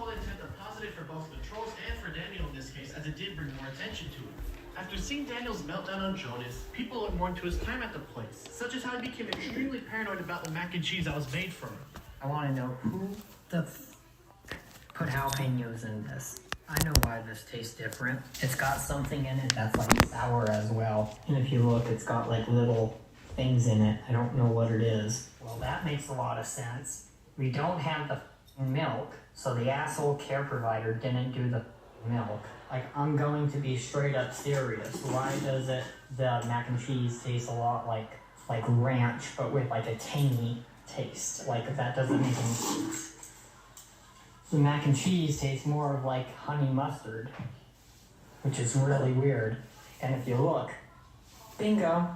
whole intent a positive for both the trolls and for Daniel in this case, as it did bring more attention to it. After seeing Daniel's meltdown on Jonas, people looked more into his time at the place, such as how he became extremely paranoid about the mac and cheese that was made for him. I want to know who the put jalapenos in this. I know why this tastes different. It's got something in it that's like sour as well. And if you look, it's got like little things in it. I don't know what it is. Well, that makes a lot of sense. We don't have the milk, so the asshole care provider didn't do the milk. Like, I'm going to be straight up serious. Why does the mac and cheese taste a lot like ranch, but with like a tangy taste? Like, that doesn't make any sense. The mac and cheese tastes more of like honey mustard, which is really weird. And if you look, bingo.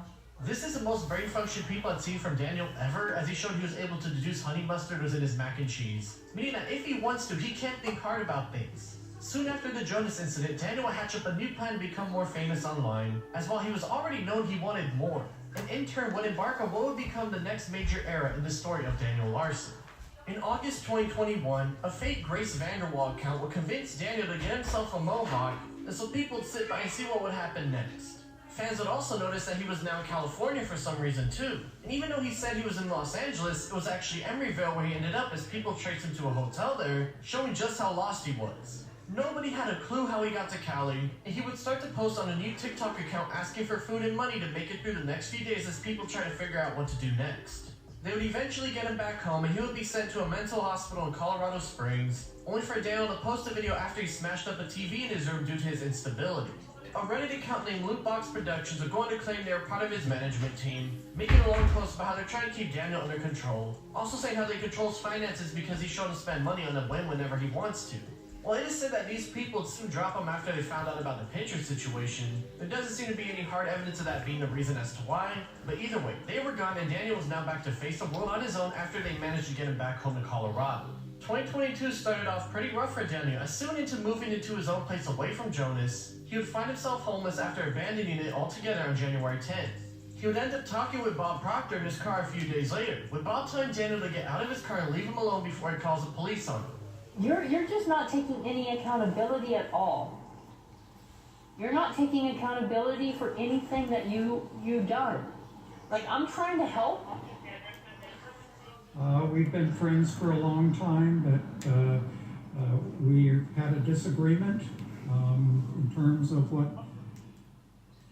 This is the most brain function people had seen from Daniel ever, as he showed he was able to deduce honey mustard was in his mac and cheese, meaning that if he wants to, he can't think hard about things. Soon after the Jonas incident, Daniel would hatch up a new plan to become more famous online, as while he was already known, he wanted more, and in turn would embark on what would become the next major era in the story of Daniel Larson. In August 2021, a fake Grace Vanderwall account would convince Daniel to get himself a mohawk, and so people would sit by and see what would happen next. Fans would also notice that he was now in California for some reason too, and even though he said he was in Los Angeles, it was actually Emeryville where he ended up, as people traced him to a hotel there, showing just how lost he was. Nobody had a clue how he got to Cali, and he would start to post on a new TikTok account asking for food and money to make it through the next few days as people try to figure out what to do next. They would eventually get him back home, and he would be sent to a mental hospital in Colorado Springs, only for Daniel to post a video after he smashed up a TV in his room due to his instability. A Reddit account named Lootbox Productions would go on to claim they were part of his management team, making a long post about how they're trying to keep Daniel under control, also saying how they control his finances because he's shown to spend money on a whim whenever he wants to. While it is said that these people would soon drop him after they found out about the pitcher situation, there doesn't seem to be any hard evidence of that being the reason as to why, but either way, they were gone and Daniel was now back to face the world on his own after they managed to get him back home to Colorado. 2022 started off pretty rough for Daniel, as soon into moving into his own place away from Jonas, he would find himself homeless after abandoning it altogether on January 10th. He would end up talking with Bob Proctor in his car a few days later, with Bob telling Daniel to get out of his car and leave him alone before he calls the police on him. You're just not taking any accountability at all. You're not taking accountability for anything that you've done. Like, I'm trying to help. We've been friends for a long time, but we had a disagreement in terms of what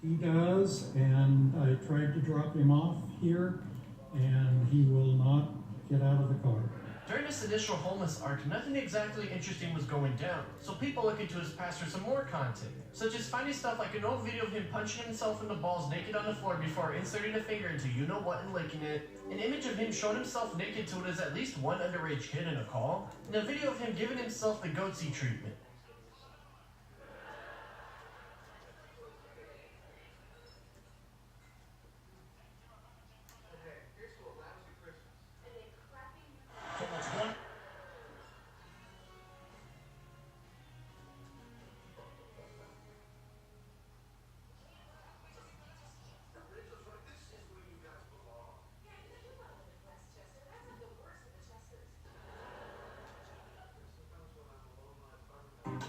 he does, and I tried to drop him off here, and he will not get out of the car. During this initial homeless arc, nothing exactly interesting was going down, so people look into his past for some more content, such as finding stuff like an old video of him punching himself in the balls naked on the floor before inserting a finger into you-know-what and licking it, an image of him showing himself naked to what is at least one underage kid in a call, and a video of him giving himself the goatsy treatment.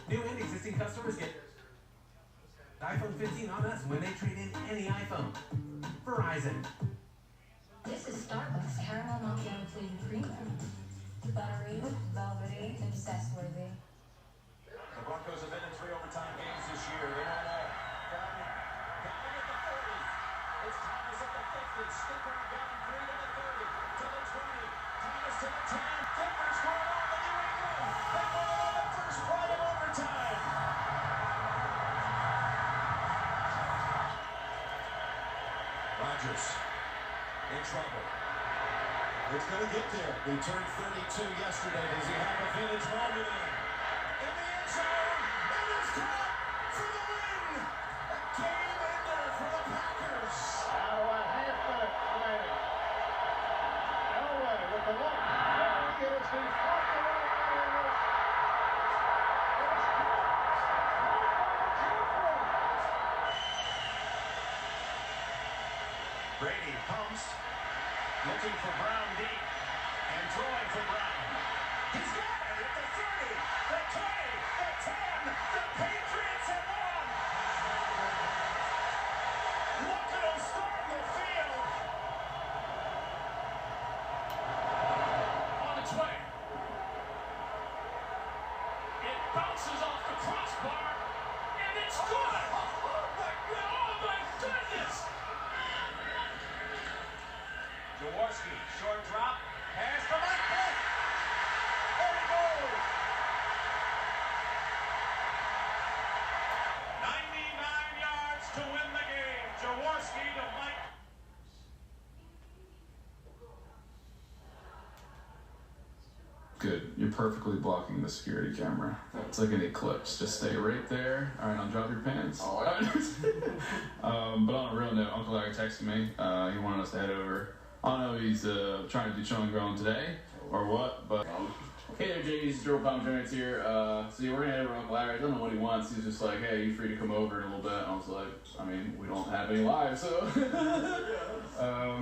New and existing customers get iPhone 15 on us when they trade in any iPhone. Verizon. This is Starbucks Caramel Macchiato Flavored Premium. Buttery, velvety, and zest-worthy. The Broncos have been in 3 overtime games this year. They're all down at the 30. It's Thomas at the 50. Skipper down 3 to the 30. To the 20. Thomas to the 10. Clippers going on to New England. They won it on the first play of overtime. Rodgers in trouble. It's going to get there. He turned 32 yesterday. Does he have a vintage moment in the end zone? It is caught for the win. A game ender for the Packers. Out of a half minute remaining. Elway with the look. It is the fourth away. Brady pumps, looking for Brown deep, and throwing for Brown. He's got it! at the 30, the 20, the 10. The Patriots have won. Look at them storm the field. On its way. It bounces off the crossbar, and it's good. Oh my goodness. Jaworski, short drop, pass from Michael. There he goes. 99 yards to win the game. Jaworski to Mike. Good. You're perfectly blocking the security camera. It's like an eclipse. Just stay right there. All right, now drop your pants. All right. But on a real note, Uncle Larry texted me. He wanted us to head over. I don't know if he's trying to do chilling growing today or what, but hey there, Jiggies. Joe Palm Jones here. So yeah, we're gonna head over to Uncle Larry. I don't know what he wants. He's just like, hey, you free to come over in a little bit? And I was like, I mean, we don't have any lives, so.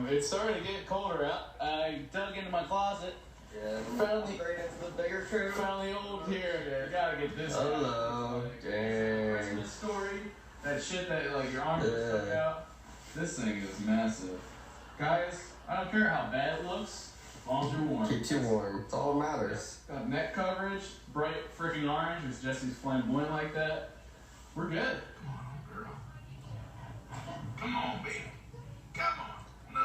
It's starting to get colder out. I dug into my closet. Yeah, Found the- straight into the bigger tree. Found the old here. You gotta get this. Hello. Dang. Christmas story. That shit that like your arm just stuck out. This thing is massive. Guys, I don't care how bad it looks, as long as you're warm. Keeps you warm. It's all that matters. Got neck coverage, bright freaking orange, because Jesse's flamboyant like that. We're good. Come on, girl. Come on, baby. Come on. No.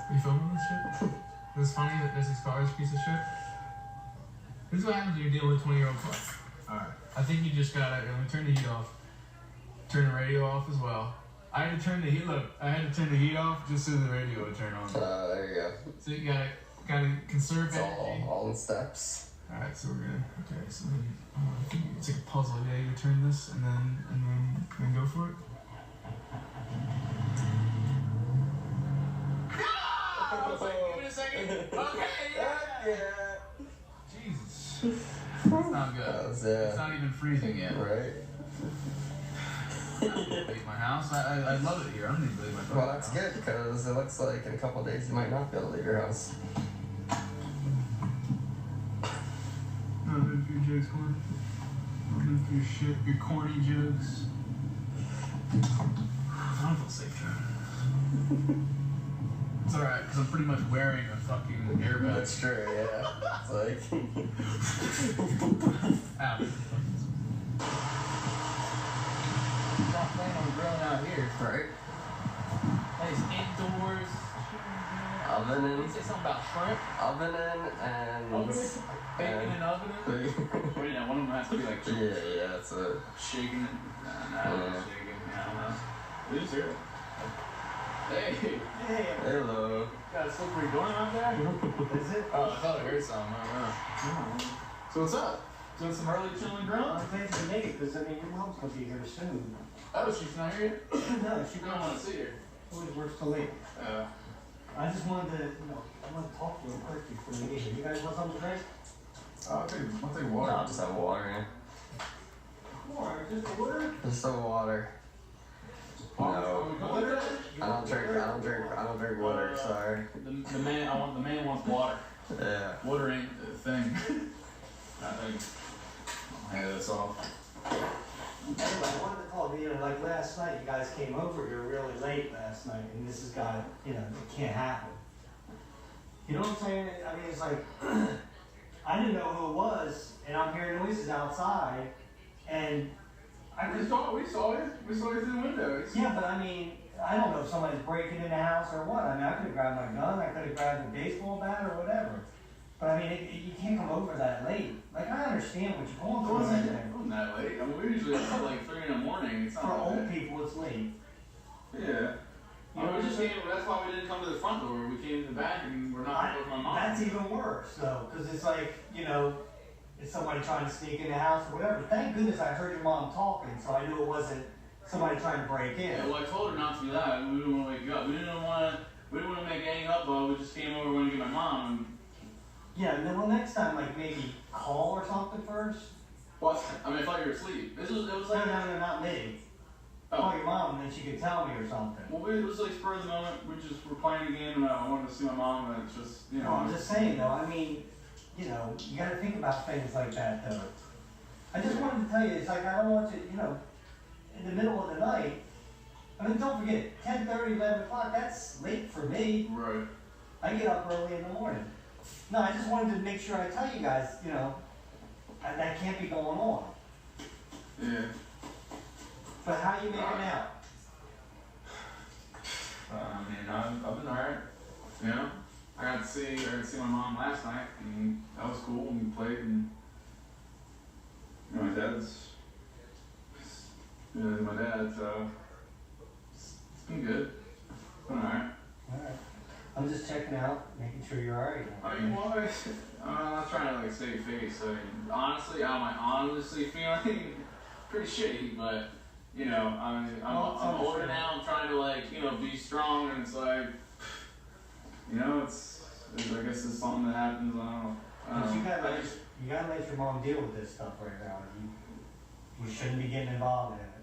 Are you filming this shit? Is it funny that this expires piece of shit? This is what happens when you're dealing with a 20-year-old club. Alright. I think you just gotta turn the heat off. Turn the radio off as well. I had to turn the heat off just so the radio would turn on. There you go. So you gotta conserve It's energy. all in steps. Alright, so we're gonna so then I think it's like a puzzle. Yeah, you turn this and then go for it. I was like, give it a second. Okay, yeah. Jesus. It's not good. It's not even freezing yet. Right? I don't need to leave my house. I love it here. I don't need to leave my house. Well, that's good because it looks like in a couple of days you might not be able to leave your house. Not good for your jokes, corn. Not good for your shit, your corny jokes. I don't feel safe trying. It's alright, because I'm pretty much wearing a fucking airbag. That's true, yeah. It's like... Ow. Not planning on grilling out here. Right? Nice indoors. Oven Did you in. say something about shrimp? Oven in and... Bacon and oven in? Wait, yeah, one of them has to be like yeah, that's it. shaking it. Nah, shaking. I don't know. Who's here? Hey. Hello. Got a slippery door out there? Is it? Oh, I thought I heard something. I don't know. So what's up? Doing some early chilling grill? I'm glad you made it, because I mean, your mom's gonna be here soon. Oh, she's not here yet? No, she I don't want to see her. always works till late. I just wanted to, I want to talk to you first before we get here. You guys want something to drink? I'll take water. No, I'll just have water in. Water, just water? Just some water. No. Water? I don't drink water, sorry. The man wants water. Yeah. Water ain't a thing. I think. I'll hand this off. Anyway, I wanted to talk, like last night, you guys came over here really late last night, and this has got, it can't happen. You know what I'm saying? I mean, it's like, I didn't know who it was, and I'm hearing noises outside, and We saw it. We saw it through the window. Yeah, but I mean, I don't know if somebody's breaking in the house or what. I mean, I could have grabbed my gun, I could have grabbed a baseball bat or whatever. But I mean, you can't come over that late. Like, I understand what you're going through right there. It wasn't that late. I mean, we're usually up at like 3 in the morning. It's not For that old late. people, it's late. Yeah. We just came, that's why we didn't come to the front door. We came to the back and we're not with my mom. That's even worse, though, because it's like, it's somebody trying to sneak in the house or whatever. Thank goodness I heard your mom talking, so I knew it wasn't somebody trying to break in. Yeah, well, I told her not to be loud. We didn't want to wake you up. We didn't want to make any uproar. We just came over when to get my mom. Yeah, and then next time, like, maybe call or something first. What? I mean, I thought you were asleep. It was like. No, not me. call your mom and then she could tell me or something. Well, it was like spur of the moment. We just were playing a game, and I wanted to see my mom, and it's just, you know. Well, I'm just saying, though. I mean, you know, you got to think about things like that, though. I just wanted to tell you, it's like I don't want you, you know, in the middle of the night. I mean, don't forget, 10:30, 11 o'clock. That's late for me. Right. I get up early in the morning. No, I just wanted to make sure I tell you guys, you know, that can't be going on. Yeah. But how you making out? Man, I've been alright. You know, I got to see my mom last night, and that was cool. And we played, and you know, my dad's so it's been good. It's been alright. Alright. I'm just checking out, making sure you're alright. I mean, well, I'm not trying to like save face. I mean, honestly, I'm honestly feeling pretty shitty, but you know, I'm older now. I'm trying to like, you know, be strong, and it's like, you know, it's I guess it's something that happens. I don't know. You gotta let your mom deal with this stuff right now. You shouldn't be getting involved in it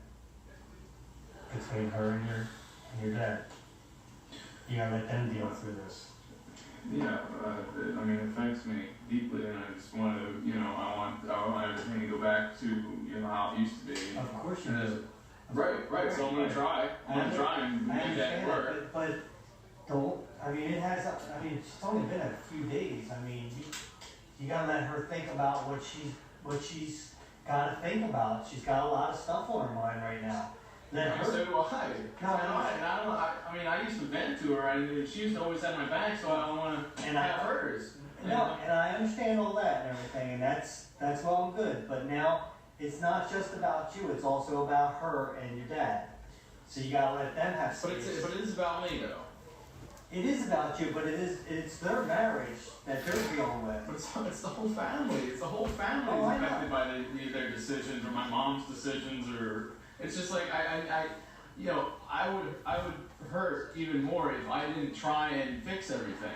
between her and your dad. You gotta let them deal through this. Yeah, I mean, it affects me deeply, and I just want to, you know, I want everything to go back to, you know, how it used to be. Of course you do. Right. So I'm gonna try. I'm gonna try and make that work. But don't. I mean, it's only been a few days. I mean, you gotta let her think about what she's gotta think about. She's got a lot of stuff on her mind right now. Let her. So do I. I mean, I used to vent to her, and she used to always have my back, so I don't want to have hers. No, and I understand all that and everything, and that's well and good. But now it's not just about you; it's also about her and your dad. So you gotta let them have space. But it is about me, though. It is about you, but it's their marriage that they're dealing with. But it's the whole family. It's the whole family affected by their decisions, or my mom's decisions, or it's just like you know, I would hurt even more if I didn't try and fix everything.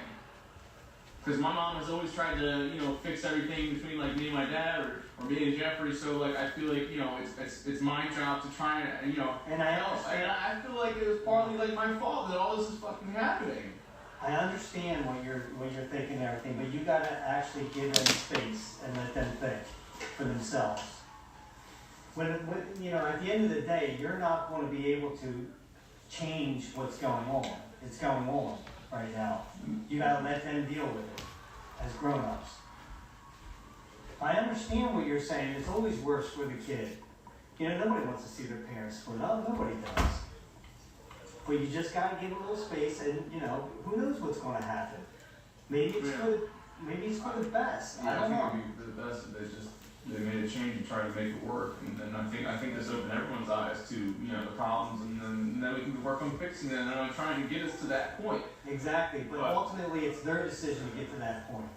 Because my mom has always tried to, you know, fix everything between like me and my dad, or me and Jeffrey. So like I feel like, you know, it's my job to try and, you know, and I feel like it was partly like my fault that all this is fucking happening. I understand what you're thinking and everything, but you gotta actually give them space and let them think for themselves. When you know, at the end of the day, you're not going to be able to change what's going on. It's going on right now. You gotta let them deal with it as grown-ups. I understand what you're saying. It's always worse for the kid. You know, nobody wants to see their parents split up. Nobody does. But you just gotta give a little space, and you know, who knows what's going to happen? Maybe it's good. Maybe it's for the best. Yeah, I don't know. I think it'd be the best if they made a change and tried to make it work. And then I think this opened everyone's eyes to, you know, the problems, and then we can work on fixing it. And I'm trying to get us to that point. Exactly, but ultimately it's their decision to get to that point,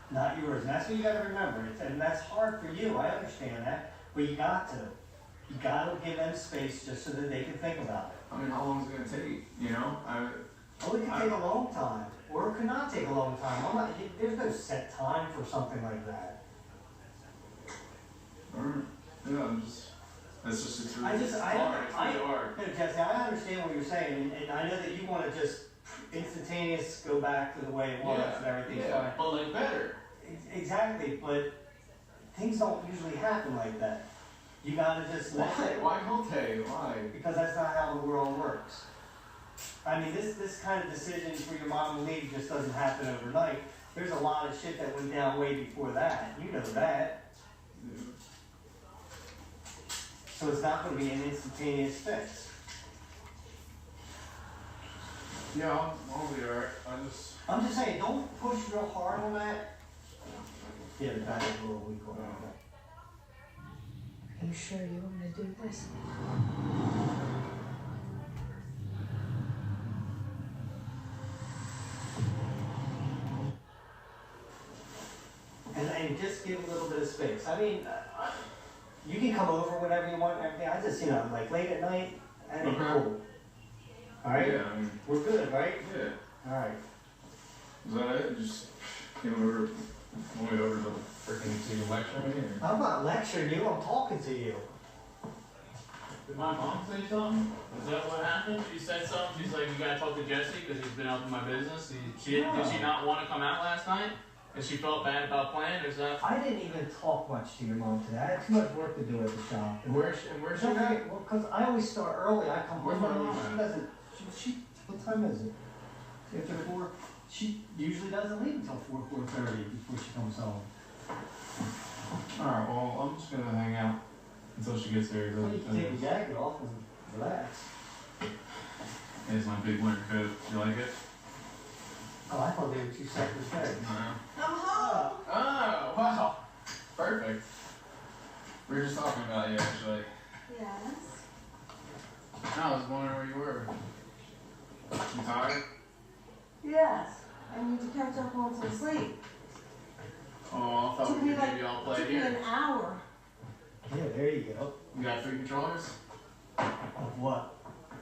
not yours. And that's what you got to remember. And that's hard for you. I understand that, but you got to give them space just so that they can think about it. I mean, how long is it going to take? You know, it can take a long time, or it could not take a long time. There's no set time for something like that. Yeah, that's just it's really It's hard. No, Jesse, I understand what you're saying, and I know that you want to just instantaneous go back to the way it was and everything's fine. But like better. Exactly, but things don't usually happen like that. You gotta just let it. Why don't they? Why? Because that's not how the world works. I mean, this kind of decision for your mom to leave just doesn't happen overnight. There's a lot of shit that went down way before that. You know that. Yeah. So it's not going to be an instantaneous fix. Yeah, I'll be alright. I'm just saying, don't push real hard on that. Yeah, the battery's a little weak on that. Are you sure you want to do this? And just give a little bit of space. I mean, you can come over whenever you want and everything. I just, you know, like late at night, that ain't cool. Alright? Yeah, I mean, we're good, right? Yeah. Alright. Is that it? Just came over to freaking to lecture me? I'm not lecturing you, I'm talking to you. Did my mom say something? Is that what happened? She said something. She's like, you gotta talk to Jesse because he's been helping my business. Did she not want to come out last night? And she felt bad about playing, or is that? I didn't even talk much to your mom today. I had too much work to do at the shop. And where's she Don't at? forget, well, because I always start early. I come Where's home my early. mom She at? doesn't. What time is it? After 4. She usually doesn't leave until 4:30 before she comes home. Alright, well, I'm just gonna hang out until she gets here. So you can take your jacket off and relax. Here's my big winter coat. You like it? Oh, I thought they were 2 separate things. No. I'm home. Oh, wow. Perfect. We were just talking about you, actually. Yes. I was wondering where you were. You tired? Yes. I need to catch up on some sleep. Oh, I thought Took we me could like maybe all play took me an here. hour. Yeah, there you go. You got 3 controllers? Of what?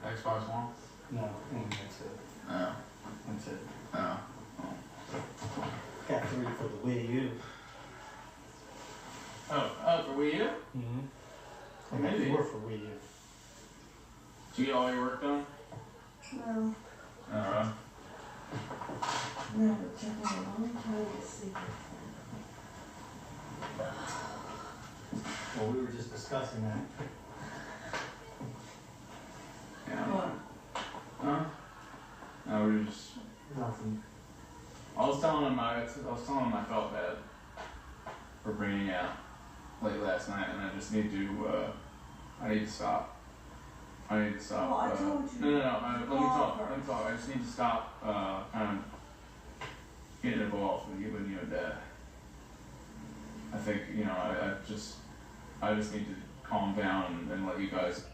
Xbox One? No, that's it. No. That's it. No. Got 3 for the Wii U. Oh, for Wii U? I got 4 for Wii U. Did you get all your work done? No. Alright. No, but check it out. I'm trying to sleep. Well, we were just discussing that. Yeah. What? Huh? No, we were just. Nothing. I was telling him I felt bad for bringing out late last night, and I just need to. I need to stop. I need to stop. Well, I told you. No. Let me talk. Call Let me talk. I just need to stop. Kind of getting involved with you and your dad. I think I just need to calm down and let you guys.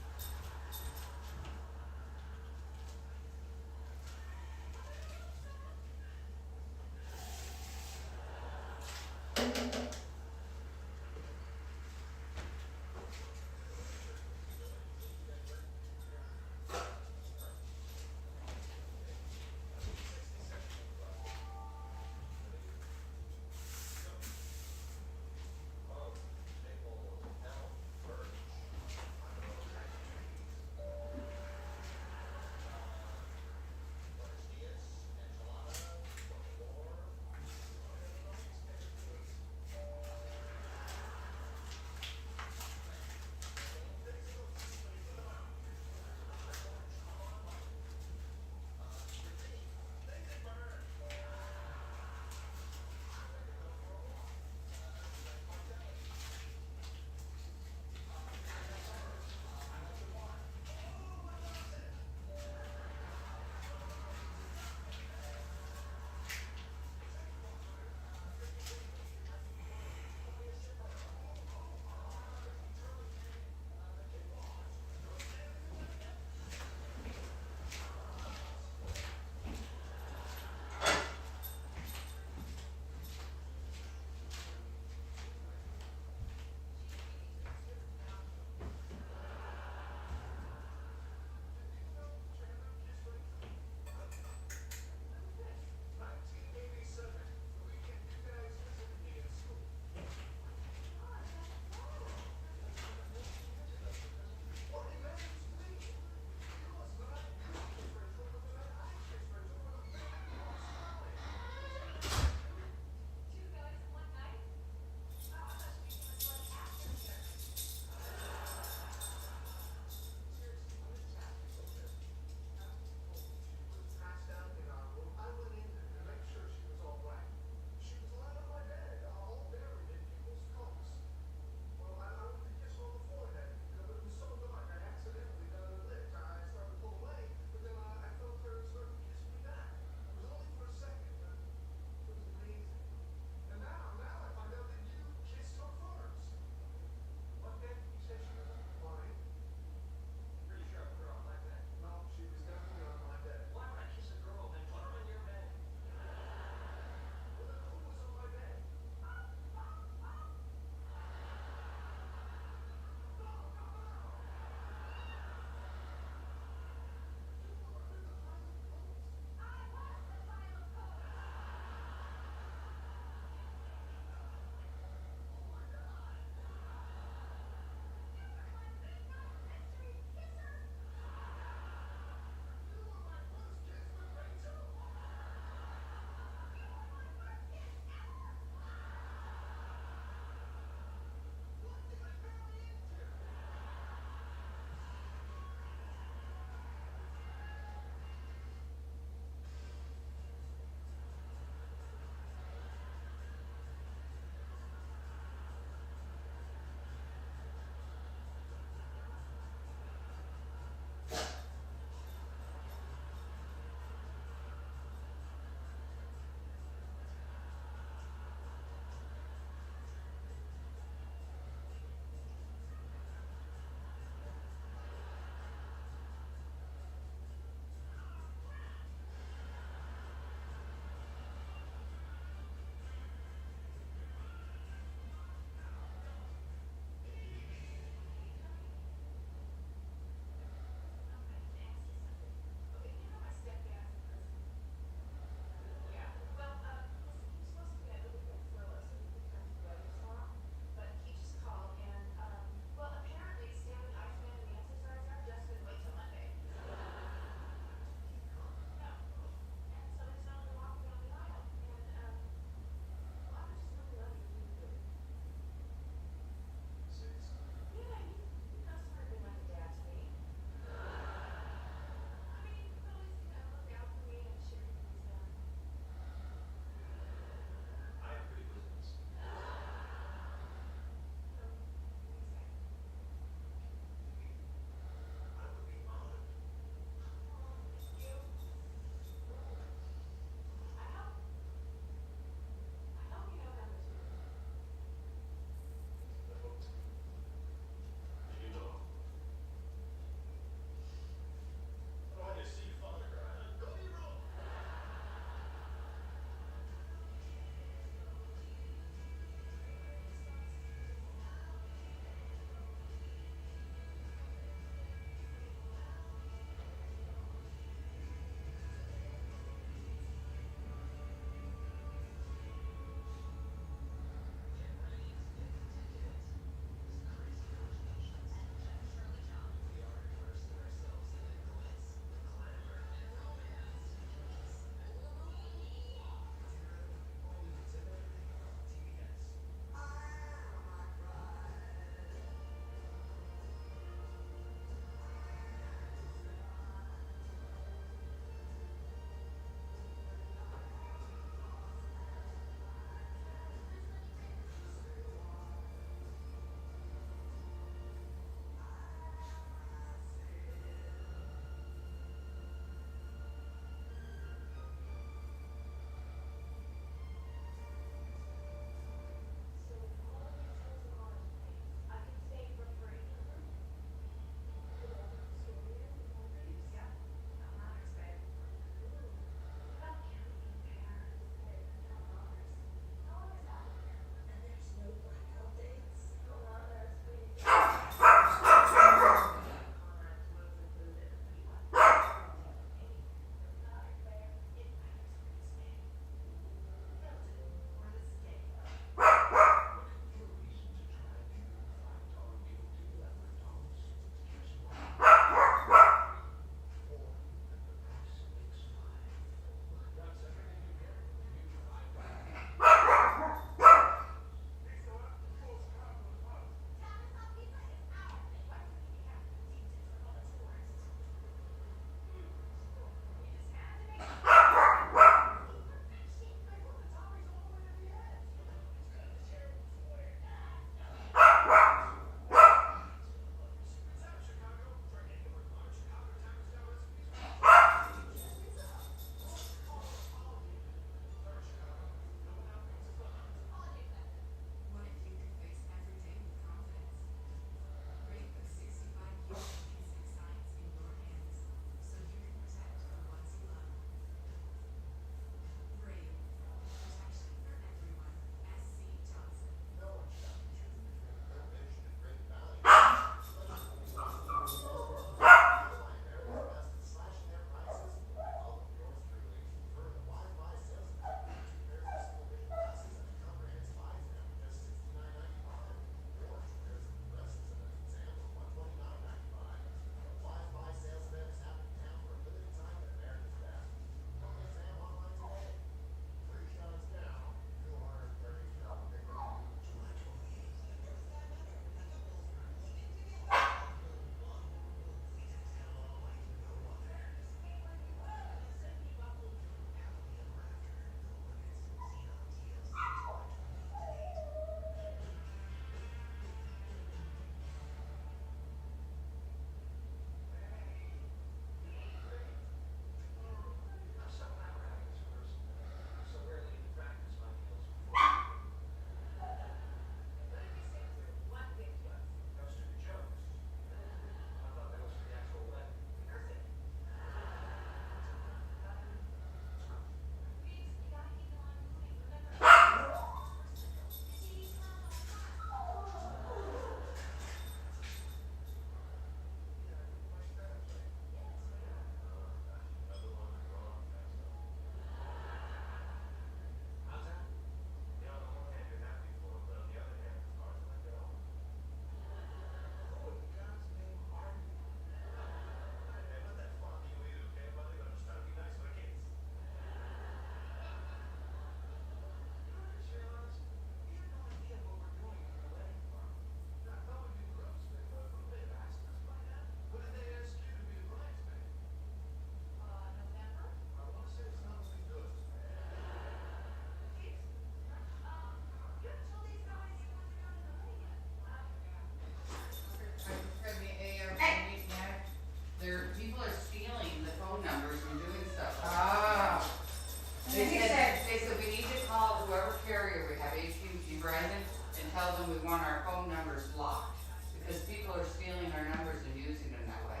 want our phone numbers blocked because people are stealing our numbers and using them that way.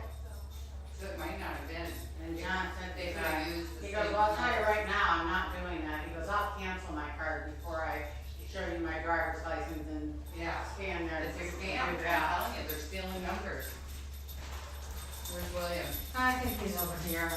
So it might not have been. And John said They could have used the he goes, same well, I'll tell you number. right now, I'm not doing that. He goes, I'll cancel my card before I show you my driver's license and Yeah. scan there. It's a scam. I'm telling you, they're stealing numbers. Where's William? I think he's over here.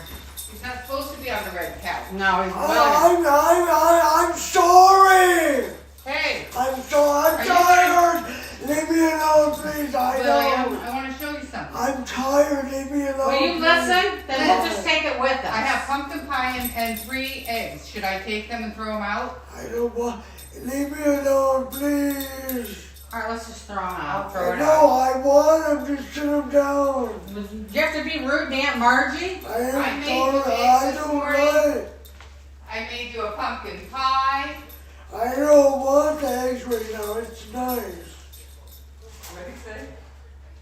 He's not supposed to be on the red couch. No, he's I'm sorry. Hey. I'm sorry. I'm tired. Leave me alone, please. I William, know. I want to show you something. I'm tired. Leave me alone. Will you please. listen? Then we'll just take it with us. I have pumpkin pie and 3 eggs. Should I take them and throw them out? I don't want. Leave me alone, please. All right, let's just throw him out. Throw it No, out. I want him to sit him down. Do you have to be rude to Aunt Margie? I am I made you sorry. eggs I this don't morning. want it. I made you a pumpkin pie. I don't want the eggs right now. It's nice. What did he say?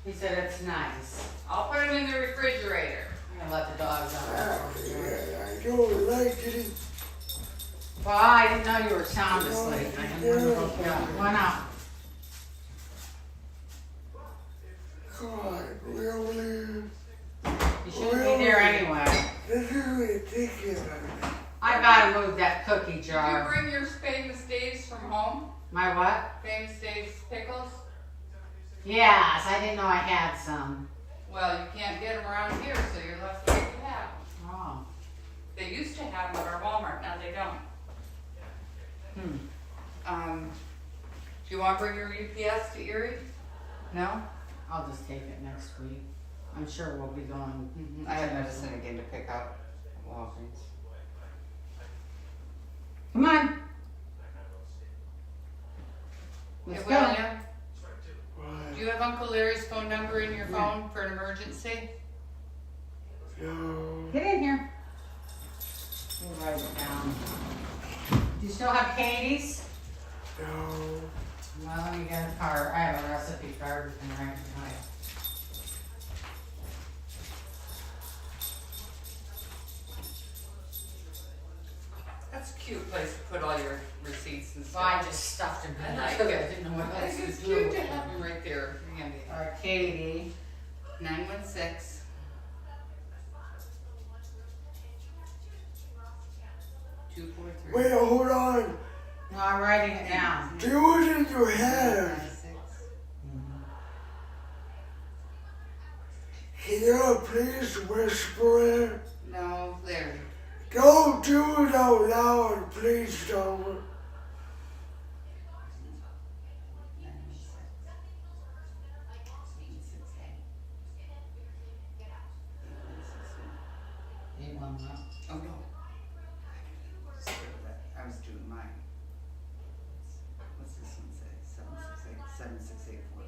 He said it's nice. I'll put them in the refrigerator. I'm gonna let the dogs out. I don't like it. Well, I didn't know you were sound asleep. I didn't want to go down. Why not? God, really? You shouldn't be there anyway. This is ridiculous. I gotta move that cookie Did you jar. bring your Famous Dave's from home? My what? Famous Dave's pickles? Yes, I didn't know I had some. Well, you can't get them around here, so you're left with what you have. Oh. They used to have them at our Walmart, now they don't. Do you want to bring your UPS to Erie? No? I'll just take it next week. I'm sure we'll be going. I have medicine again to pick up at Walgreens. Come on. Hey, Let's go. William, do you have Uncle Larry's phone number in your phone for an emergency? No. Get in here. We'll write it down. Do you still have Katie's? No. Well, you got a card. I have a recipe card. We can write it down. That's a cute place to put all your receipts and stuff. Well, I just stuffed them in I like there. it. I didn't know what I else think it's to do cute with to them. have them right there handy. All right, Katie. 916. Wait, hold on. No, I'm writing it down. Do it in your head. Can you please whisper it? No, Larry. Don't do it out loud, please don't. Oh no. I was doing mine. What's this one say? 7684.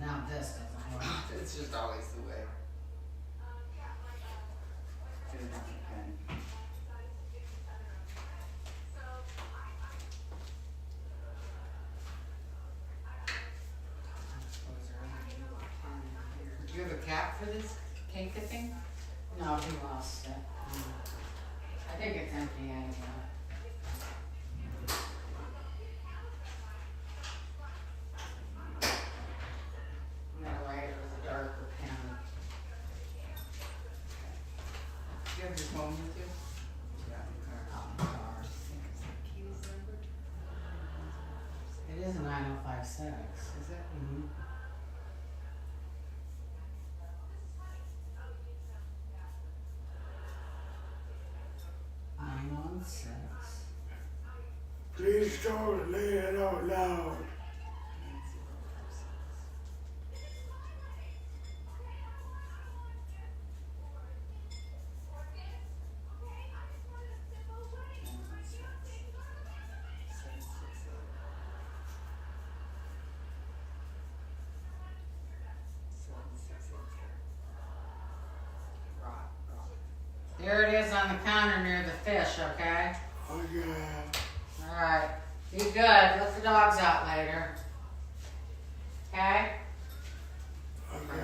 Now this doesn't work. It's just always the way. Get it on the pen. Do you have a cap for this Kinka thing? No, he lost it. I think it's empty anyway. I'm gonna write it with a darker pen. Do you have your phone with you? Out in the car. It is a 9056. Is it? Mm-hmm. Please don't lay it out loud. There it is on the counter near the fish, okay? Okay. Alright. You good. Let the dogs out later. Okay? Okay.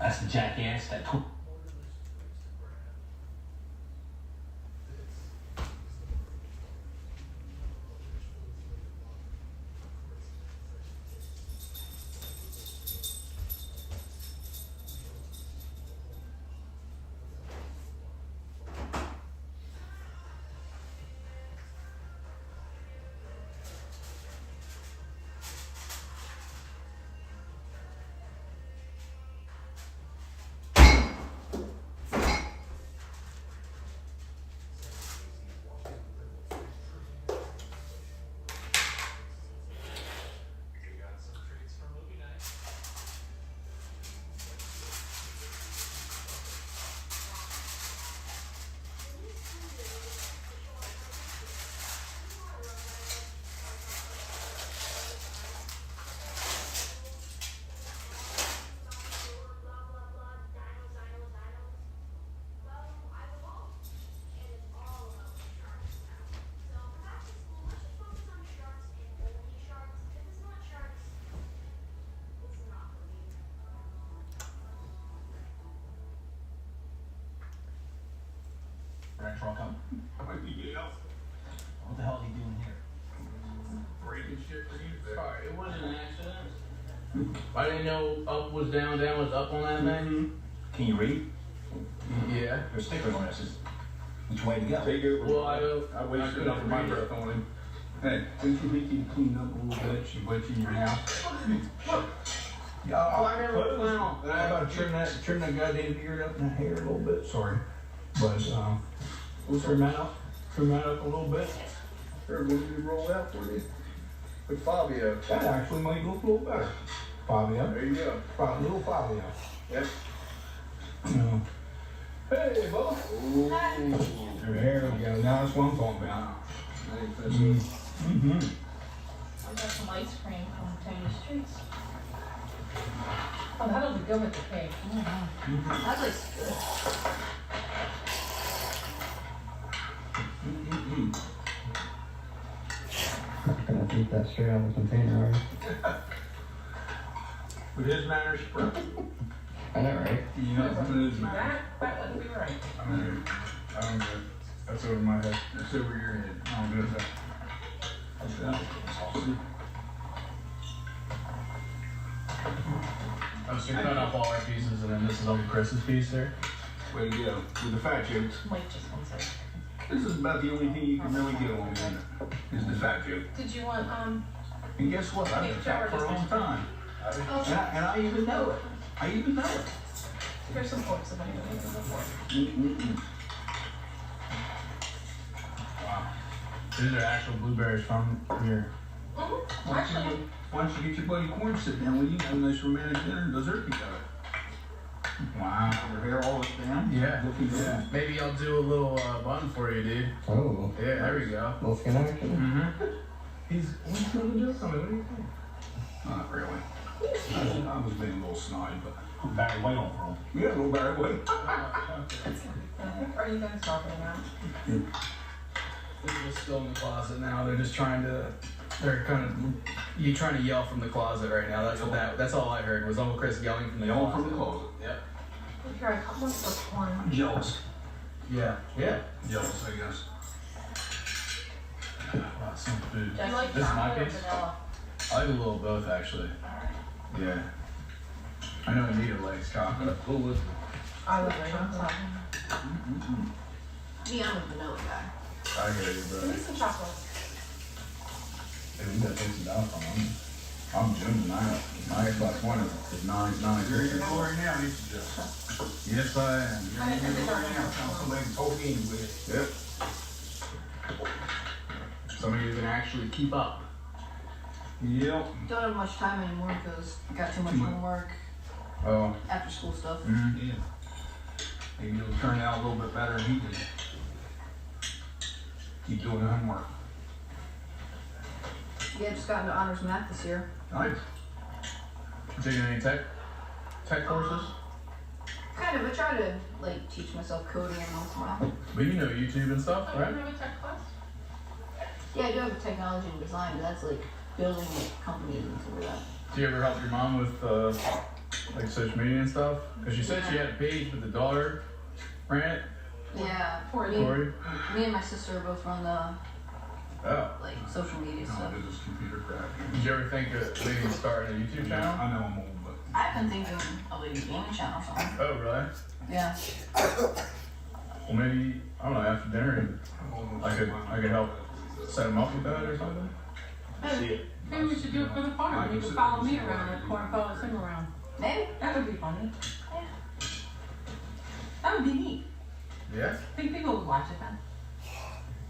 That's the jackass that took. Truck up. What the hell is he doing here? Breaking shit for you. Sorry, it wasn't an accident. I didn't know up was down, down was up on that thing. Can you read? Yeah. There's stickers on this. Which way to go? Take over. Well, I wasted up my breath on him. Hey, don't you think you clean up a little bit? You went to your house. I never flannel. I gotta trim that goddamn beard up in that hair a little bit. Sorry, but we'll trim that up a little bit. Sure, what did you roll out for you? With Fabio. That actually might look a little better. Fabio. There you go. Little Fabio. Yep. Hey, Bo. There we go. Now that's what I'm talking about. I got some ice cream from Tiny Streets. Oh, that'll be good with the cake. That looks good. I'm gonna eat that straight out of the container, are you? With his manners, bro. I know, right? You know, with his manners. That wouldn't be right. I don't do it. That's over my head. That's over your head. I don't do that. That's that. Oh, so you're cutting up all our pieces and then this is Uncle Chris's piece there? Way to go. With the fat jokes. Wait just one second. This is about the only thing you can really get on with it, is the fat joke. Did you want, And guess what? I've been fat for a long time. And I even know it. I even know it. here's some forks if anyone needs a fork. Wow. These are actual blueberries from here. Why don't you get your buddy Corn sit down with you and have a nice romantic dinner and dessert together? Wow. Your hair all down? Yeah. Looking good. Yeah. Maybe I'll do a little bun for you, dude. Oh. Yeah, there we go. Little skin action. What's the joke on it? What do you think? Not really. I was being a little snide, but Barry White on roll. yeah, a little Barry White. Are you guys talking about? They're just still in the closet now. They're just trying to. They're kind of. You trying to yell from the closet right now? That's what that. That's all I heard was Uncle Chris yelling from the Yelling closet. from the closet. Yep. Here, I got one for corn. I'm jealous. Yeah. Yeah. Jealous, I guess. Wow, some food. Do you like This is my chocolate or piece. vanilla? I like a little of both actually. Yeah. I know Anita likes chocolate. Who was it? I like chocolate. Yeah, I'm a vanilla guy. I hear you, Give bro. me some chocolate. Hey, we gotta take some down from them. I'm June tonight. My Xbox One is 993. You're in your right now, you suggest. Yes, I am. You're in your right now. Somebody told me with it. Yep. Some of you can actually keep up. Yep. Don't have much time anymore because I got too much homework, Oh. after school stuff. Yeah. Maybe it'll turn out a little bit better than he did. Keep doing the homework. Yeah, just got into honors math this year. Nice. Taking any tech courses? Kind of. I try to like teach myself coding every once in a while. But you know YouTube and stuff, Oh, right? you have a tech class? Yeah, I do have a technology and design, but that's like building like companies and stuff like that. Do you ever help your mom with like social media and stuff? Because she said she had a page with the daughter, ran it. Yeah, Tori. me and my sister both run the like social media stuff. No, this is computer crap. Did you ever think of maybe starting a YouTube channel? I know I'm old, but I've been thinking of a gaming channel or something. Oh, really? Yeah. Well, maybe I don't know. After dinner, I could help set him up with that or something. Hey, maybe we should do it for the farm. You can follow me around and Corn follows him around. Maybe. That would be funny. That would be neat. Yeah. I think people would watch it then.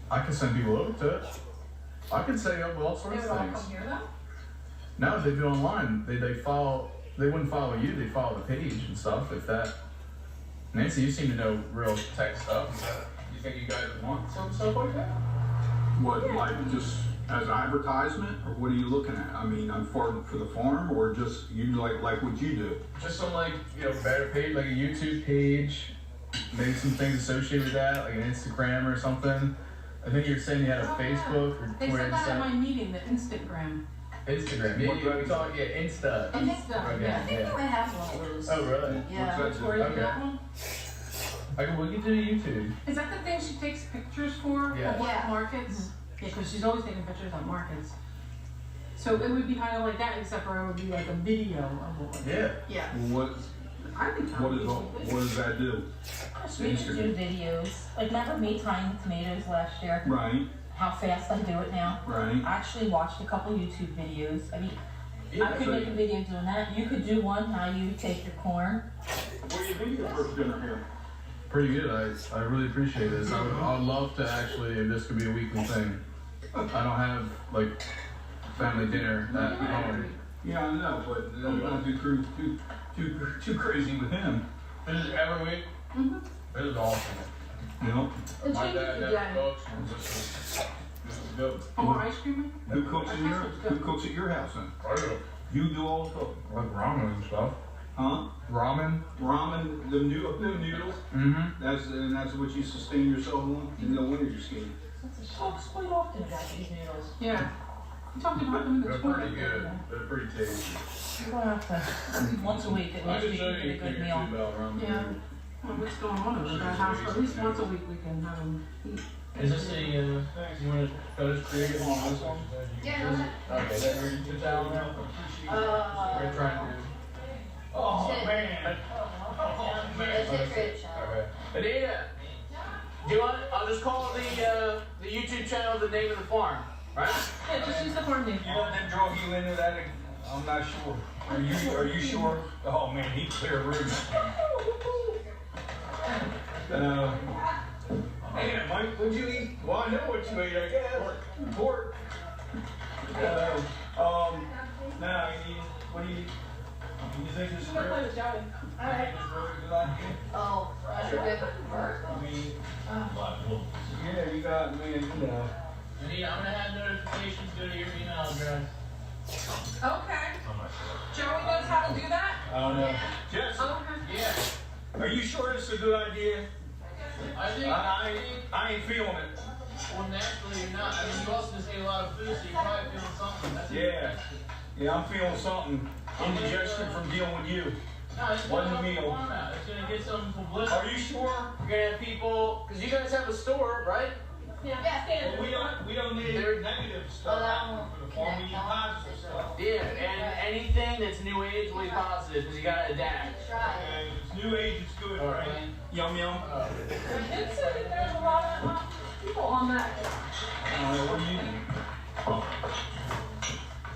I can send people over to it. I can set you up with all They sorts would of all things. come here though. No, they do online. They follow. They wouldn't follow you. They follow the page and stuff. If that. Nancy, you seem to know real tech stuff. You think you guys want some stuff like that? what, like just as advertisement, or what are you looking at? I mean, for the farm, or just you like what you do? Just some better page, like a YouTube page. Maybe some things associated with that, like an Instagram or something. I think you're saying you had a Facebook or They Twitter. said that at my meeting, the Instagram. Instagram. Yeah, we talk. Yeah, Insta. Insta. Okay, Yeah. I think we have one of those. Oh, really? Yeah. What's that? Where you Okay. got one? We can do YouTube. Is that the thing she takes pictures for? Yeah. Of what markets? Yeah, because she's always taking pictures at markets. So it would be kind of like that, except for it would be like a video of it. Yeah. Yeah. Well, I think that would be cool. what does that do? We should do videos. Like, remember me tying tomatoes last year? Right. How fast I do it now? Right. I actually watched a couple YouTube videos. I mean, I could so- make a video doing that. You could do one how you take your corn. What do you think of your first dinner here? Pretty good. I really appreciate this. I would love to actually, if this could be a weekly thing. I don't have like family dinner at home. Yeah, I know, but don't do too crazy with him. This is every week. Mm-hmm. This is awesome. You know. My dad never cooks, and this is good. Oh, more ice cream? Who cooks at your house then? I do. You do all the cooking. Like ramen and stuff. Huh? Ramen. Ramen, the noodles. Mm-hmm. That's what you sustain yourself on. In the winter you ski. Talks quite often about these noodles. Yeah. You talked about them in the They're toilet. pretty good. They're pretty tasty. You're gonna have to once a week at I least can you show can you get a a good thing or meal. two about ramen. Yeah. Well, what's going on over that house? At least once a week we can have them eat. Is this a, you want to go to creative on this one? Yeah. Okay, that your YouTube channel now? We're trying to. Oh, man. It's a creative channel. Alright. Anita, do you want, I'll just call the YouTube channel the name of the farm, right? Yeah, just use the farm name. You know, that drove you into that? I'm not sure. Are you sure? Oh man, he clear room. Hey, Mike, what'd you eat? Well, I know what you ate, I guess. Pork. Now, what do you think this is I'm gonna play with Joey. Alright. Oh, sure good. I mean, yeah, you got, man, you know. Anita, I'm gonna have notifications go to your email address. Okay. Joey knows how to do that? I don't know. Jess, Okay. Yeah. are you sure this is a good idea? I I ain't feeling it. well, naturally you're not. I mean, you also just ate a lot of food, so you're probably feeling something. That's Yeah. Yeah, I'm feeling something. Indigestion from dealing with you. No, it's One gonna meal. out. It's gonna get some publicity. Are you sure? You're gonna have people, because you guys have a store, right? Yeah. Well, we don't need negative stuff happening for the farm. We need positive stuff. Yeah, and anything that's new age will be positive, because you gotta adapt. And if it's new age, it's good, Alright. right? Yum yum. It said that there's a lot of people on that. What do you think?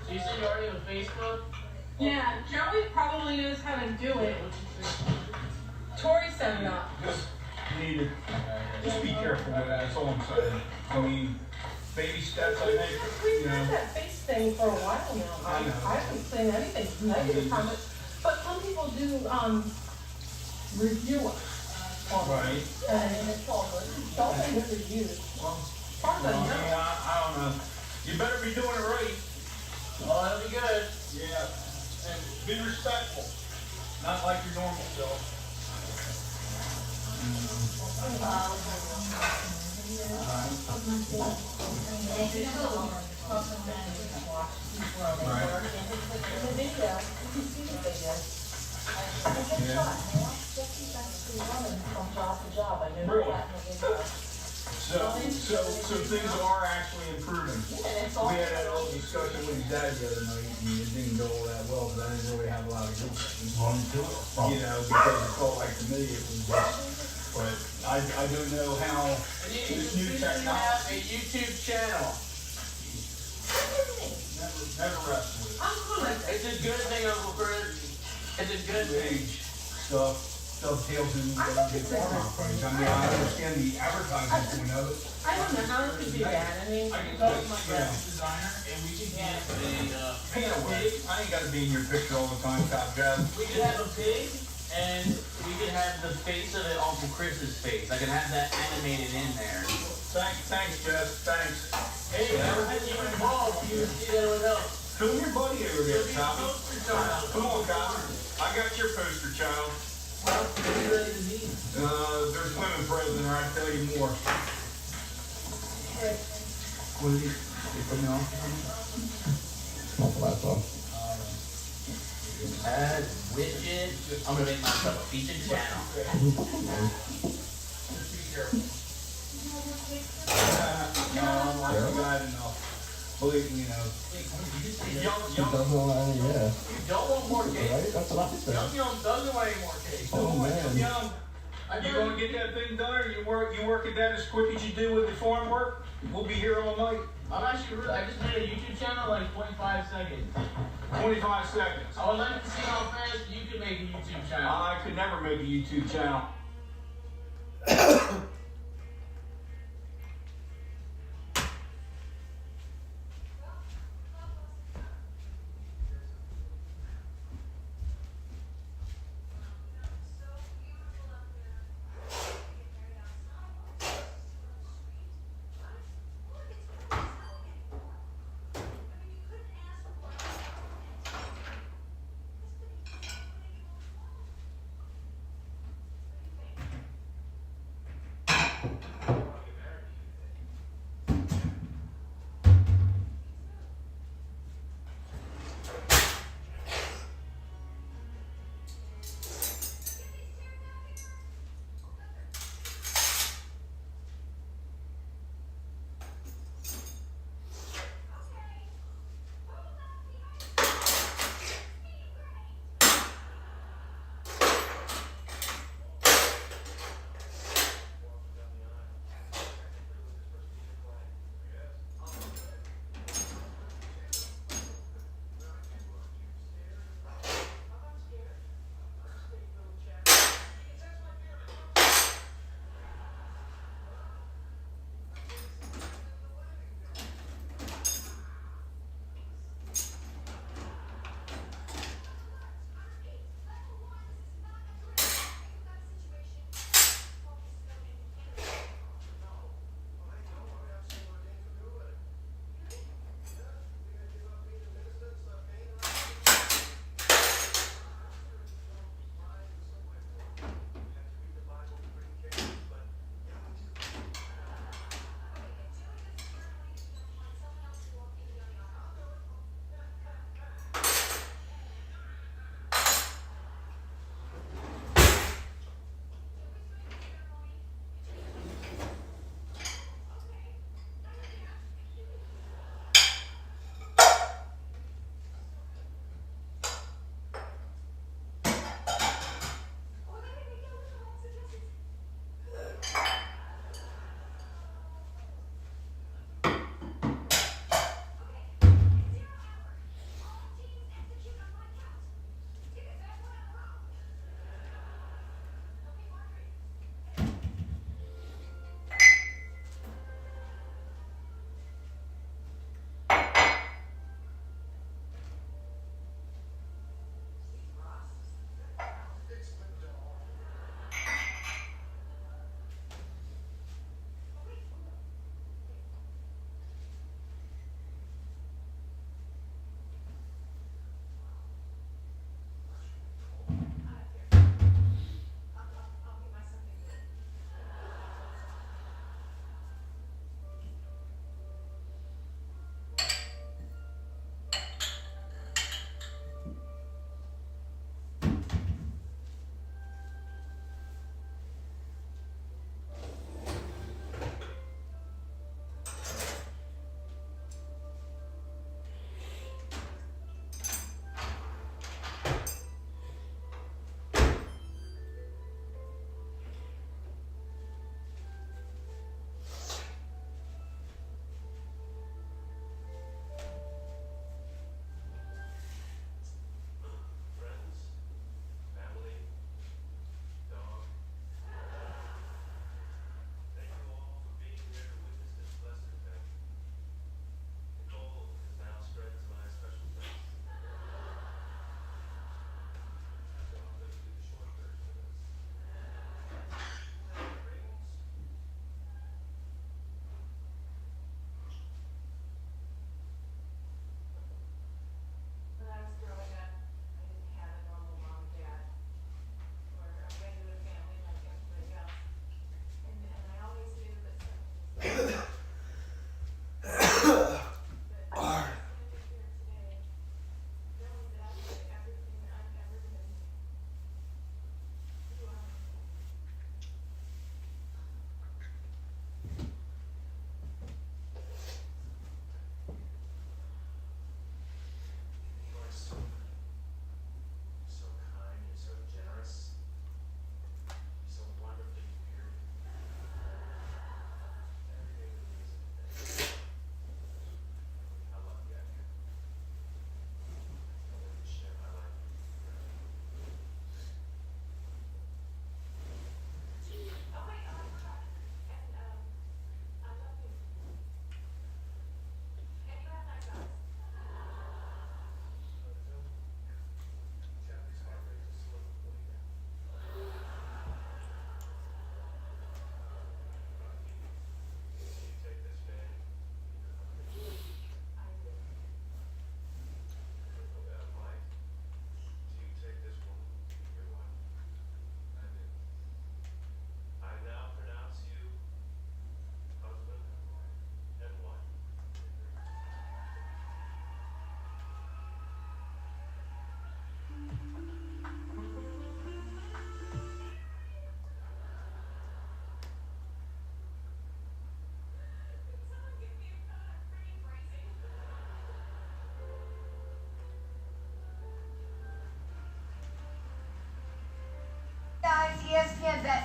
So you said you already have a Facebook? Yeah, Joey probably knows how to do it. Tori set it up. Just need to just be careful with that. That's all I'm saying. I mean, baby steps. I think. We've You had know. that face thing for a while now. I know. I haven't seen anything negative from it. But some people do review it. Right. And it's all good. Don't make good reviews. Part of Well, it, yeah, I don't know. You better be doing it right. Oh, that'll be good. Yeah. And be respectful. Not like your normal self. Really? So things are actually improving. We had that old discussion with his dad the other night, and it didn't go all that well because I didn't really have a lot of good things. You know, because it felt like to me it was just, but I don't know how this new technology. Have a YouTube channel. Never wrestle with it. It's a good thing, Uncle Chris. It's a good thing. Stuff dovetails in with the farm operations. I mean, I understand the advertising point of it. I don't know how it could be bad. I mean, I can talk to my graphic designer and we can get a Pig. I ain't got to be in your picture all the time, Top Joe. We could have a pig and we could have the face of it Uncle Chris's face. I can have that animated in there. Thanks, Jess. Thanks. Hey, never had you involved. You see that would help. Film your buddy over there, Tommy. Come on, Copper. I got your poster, child. There's women present, or I'd tell you more. What is it? You put me on? Not the last one. Add widget. I'm gonna make myself a featured channel. No, I'm glad enough. Believe me, you know. She doesn't want any, yeah. You don't want more cake. Right? That's what I said. Yum doesn't want any more cake. Oh, man. You gonna get that thing done, or you working that as quick as you do with the farm work? We'll be here all night. I'm actually I just made a YouTube channel like 25 seconds. 25 seconds. I would like to see how fast you can make a YouTube channel. I could never make a YouTube channel.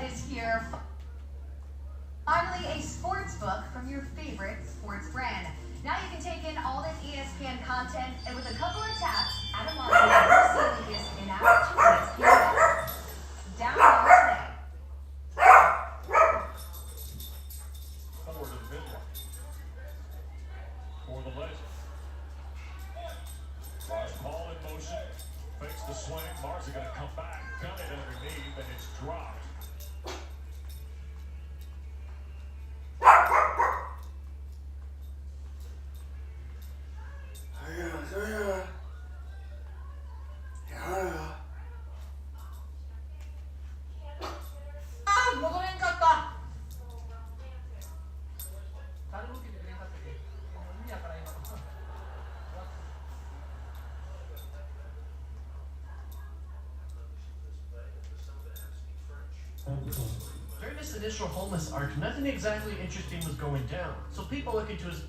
is here. Finally, a sports book from your favorite sports brand. Now you can take in all this ESPN content, and with a couple of taps, Adam Martin will see the latest in-app to ESPN. Download today. Forward to the midline. For the legend. Mars ball in motion. Fakes the swing. Mars is going to come back. Got it underneath, and it's dropped. During this initial homeless arc, nothing exactly interesting was going down, so people look into his.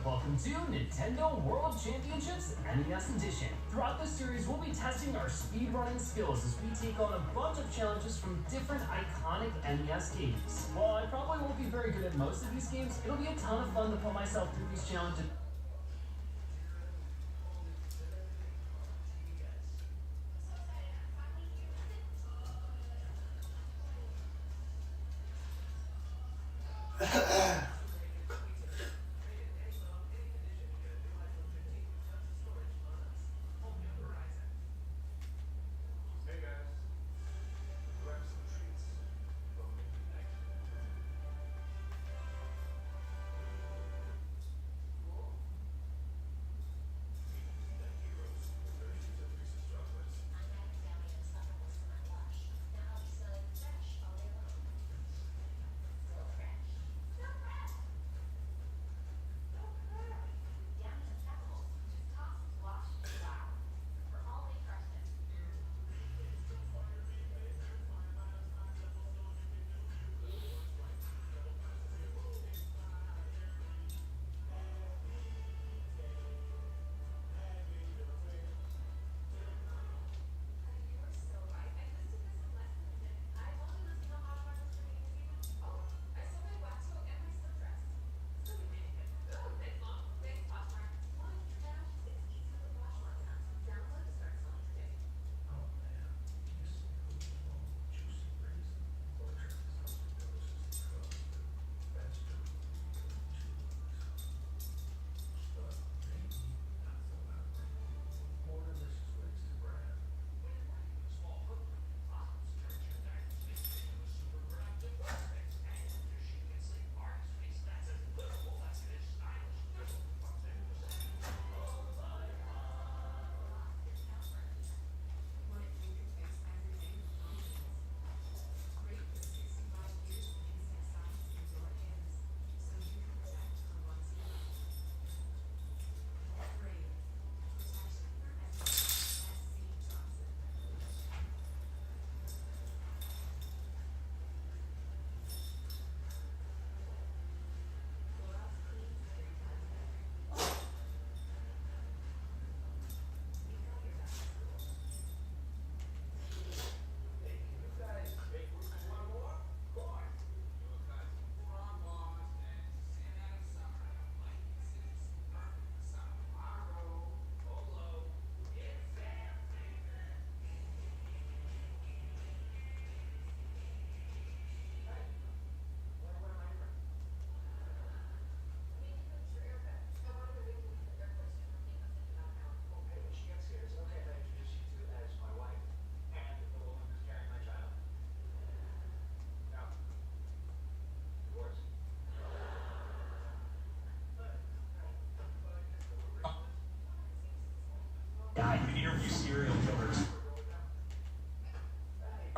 Welcome to Nintendo World Championships NES Edition. Throughout this series, we'll be testing our speedrunning skills as we take on a bunch of challenges from different iconic NES games. While I probably won't be very good at most of these games, it'll be a ton of fun to put myself through these challenges.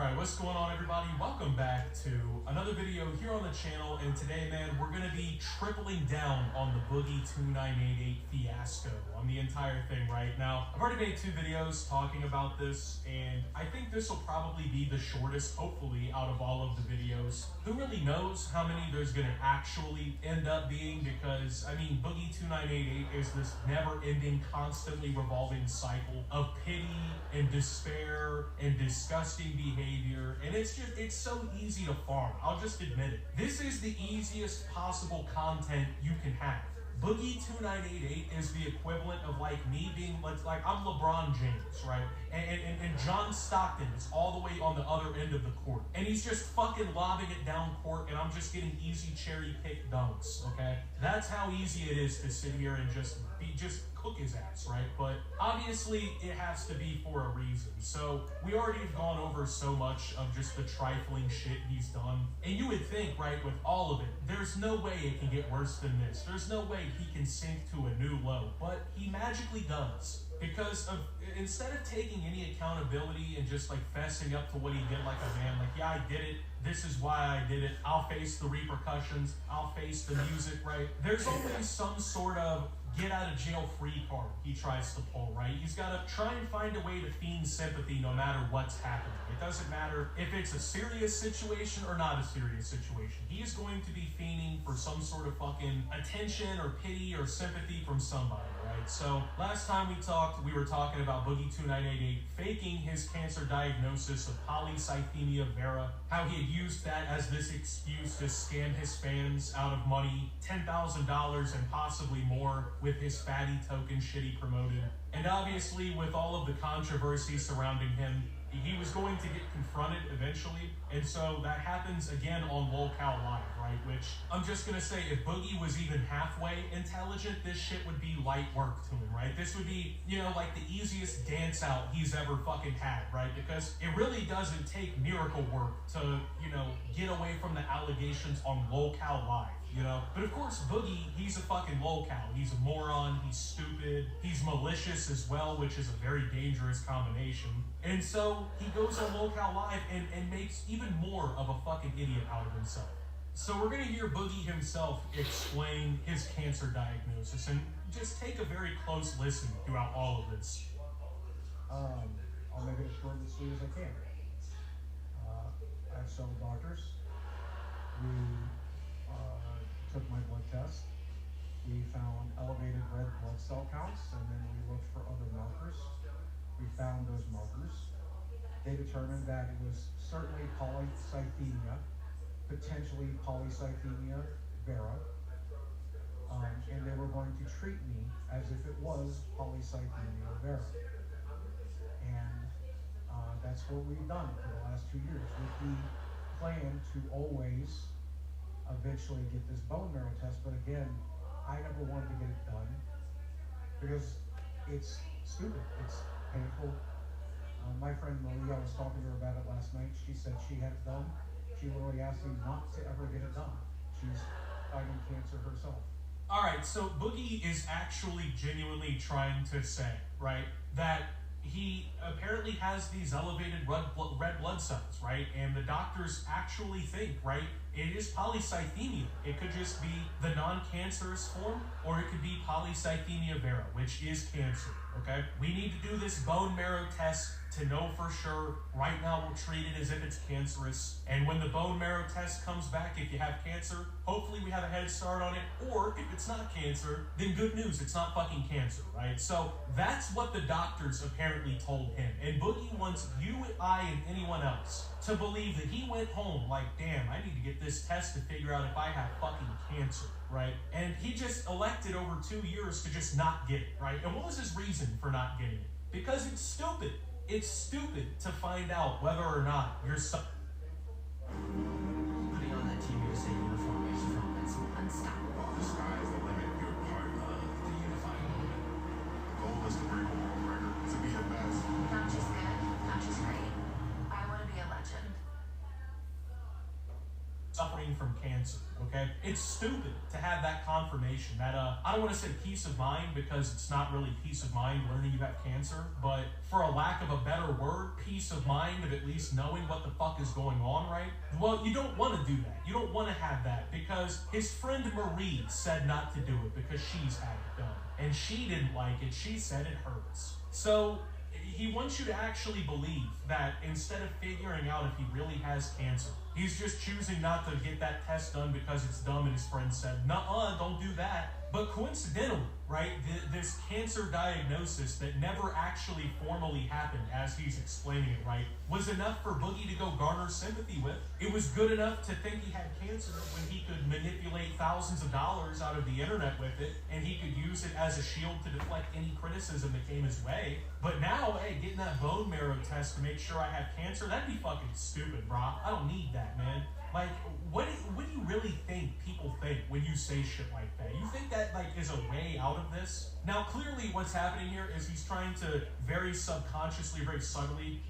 Alright, what's going on, everybody? Welcome back to another video here on the channel, and today, man, we're gonna be tripling down on the Boogie 2988 fiasco, on the entire thing right now. I've already made 2 videos talking about this, and I think this will probably be the shortest, hopefully, out of all of the videos. Who really knows how many there's gonna actually end up being, because, I mean, Boogie 2988 is this never-ending, constantly revolving cycle of pity and despair and disgusting behavior, and it's so easy to farm. I'll just admit it. This is the easiest possible content you can have. Boogie 2988 is the equivalent of like me being like I'm LeBron James, right? And John Stockton is all the way on the other end of the court, and he's just fucking lobbing it down court, and I'm just getting easy cherry pick dunks. Okay, that's how easy it is to sit here and just cook his ass, right? But obviously it has to be for a reason. So we already have gone over so much of just the trifling shit he's done, and you would think, right, with all of it, there's no way it can get worse than this. There's no way he can sink to a new low, but he magically does. Because of, instead of taking any accountability and just like fessing up to what he did like a man, like, yeah, I did it, this is why I did it, I'll face the repercussions, I'll face the music, right? There's always some sort of get out of jail free card he tries to pull, right? He's got to try and find a way to feign sympathy no matter what's happening. It doesn't matter if it's a serious situation or not a serious situation. He is going to be feigning for some sort of fucking attention or pity or sympathy from somebody, right? So last time we were talking about Boogie 2988 faking his cancer diagnosis of polycythemia vera, how he had used that as this excuse to scam his fans out of money, $10,000 and possibly more, with his fatty token shit he promoted. And obviously, with all of the controversy surrounding him, he was going to get confronted eventually, and so that happens again on Lolcow Live, right? Which, I'm just gonna say, if Boogie was even halfway intelligent, this shit would be light work to him, right? This would be, you know, like the easiest dance out he's ever fucking had, right? Because it really doesn't take miracle work to, you know, get away from the allegations on Lolcow Live. You know, but of course, Boogie, he's a fucking lolcow. He's a moron, he's stupid, he's malicious as well, which is a very dangerous combination. And so he goes on Lolcow Live and makes even more of a fucking idiot out of himself. So we're gonna hear Boogie himself explain his cancer diagnosis, and just take a very close listen throughout all of this. I'll make it as short and sweet as I can. I have several doctors. We took my blood test. We found elevated red blood cell counts, and then we looked for other markers. We found those markers. They determined that it was certainly polycythemia, potentially polycythemia vera, and they were going to treat me as if it was polycythemia vera. And that's what we've done for the last 2 years, with the plan to always eventually get this bone marrow test. But again, I never wanted to get it done because it's stupid, it's painful. My friend Maria, I was talking to her about it last night. She said she had it done. She literally asked me not to ever get it done. She's fighting cancer herself. All right, so Boogie is actually genuinely trying to say, right, that he apparently has these elevated red blood cells, right? And the doctors actually think, right, it is polycythemia. It could just be the non-cancerous form, or it could be polycythemia vera, which is cancer, okay? We need to do this bone marrow test to know for sure. Right now, we'll treat it as if it's cancerous. And when the bone marrow test comes back, if you have cancer, hopefully we have a head start on it. Or if it's not cancer, then good news, it's not fucking cancer, right? So that's what the doctors apparently told him. And Boogie wants you, I, and anyone else to believe that he went home like, damn, I need to get this test to figure out if I have fucking cancer, right? And he just elected over 2 years to just not get it, right? And what was his reason for not getting it? Because it's stupid. It's stupid to find out whether or not you're Putting on that Team USA uniform makes you feel unstoppable. The sky is the limit. You're part of the unifying movement. The goal is to break a world record, to be the best. Not just good, not just great. I want to be a legend. suffering from cancer, okay? It's stupid to have that confirmation, that, I don't want to say peace of mind because it's not really peace of mind learning you have cancer, but for a lack of a better word, peace of mind of at least knowing what the fuck is going on, right? Well, you don't want to do that. You don't want to have that because his friend Marie said not to do it because she's had it done. And she didn't like it. She said it hurts. So he wants you to actually believe that instead of figuring out if he really has cancer, he's just choosing not to get that test done because it's dumb and his friend said, nuh-uh, don't do that. But coincidentally, right, this cancer diagnosis that never actually formally happened, as he's explaining it, right, was enough for Boogie to go garner sympathy with. It was good enough to think he had cancer when he could manipulate thousands of dollars out of the internet with it, and he could use it as a shield to deflect any criticism that came his way. But now, hey, getting that bone marrow test to make sure I have cancer, that'd be fucking stupid, brah. I don't need that, man. Like, what do you really think people think when you say shit like that? You think that, like, is a way out of this? Now, clearly what's happening here is he's trying to very subconsciously, very subtly,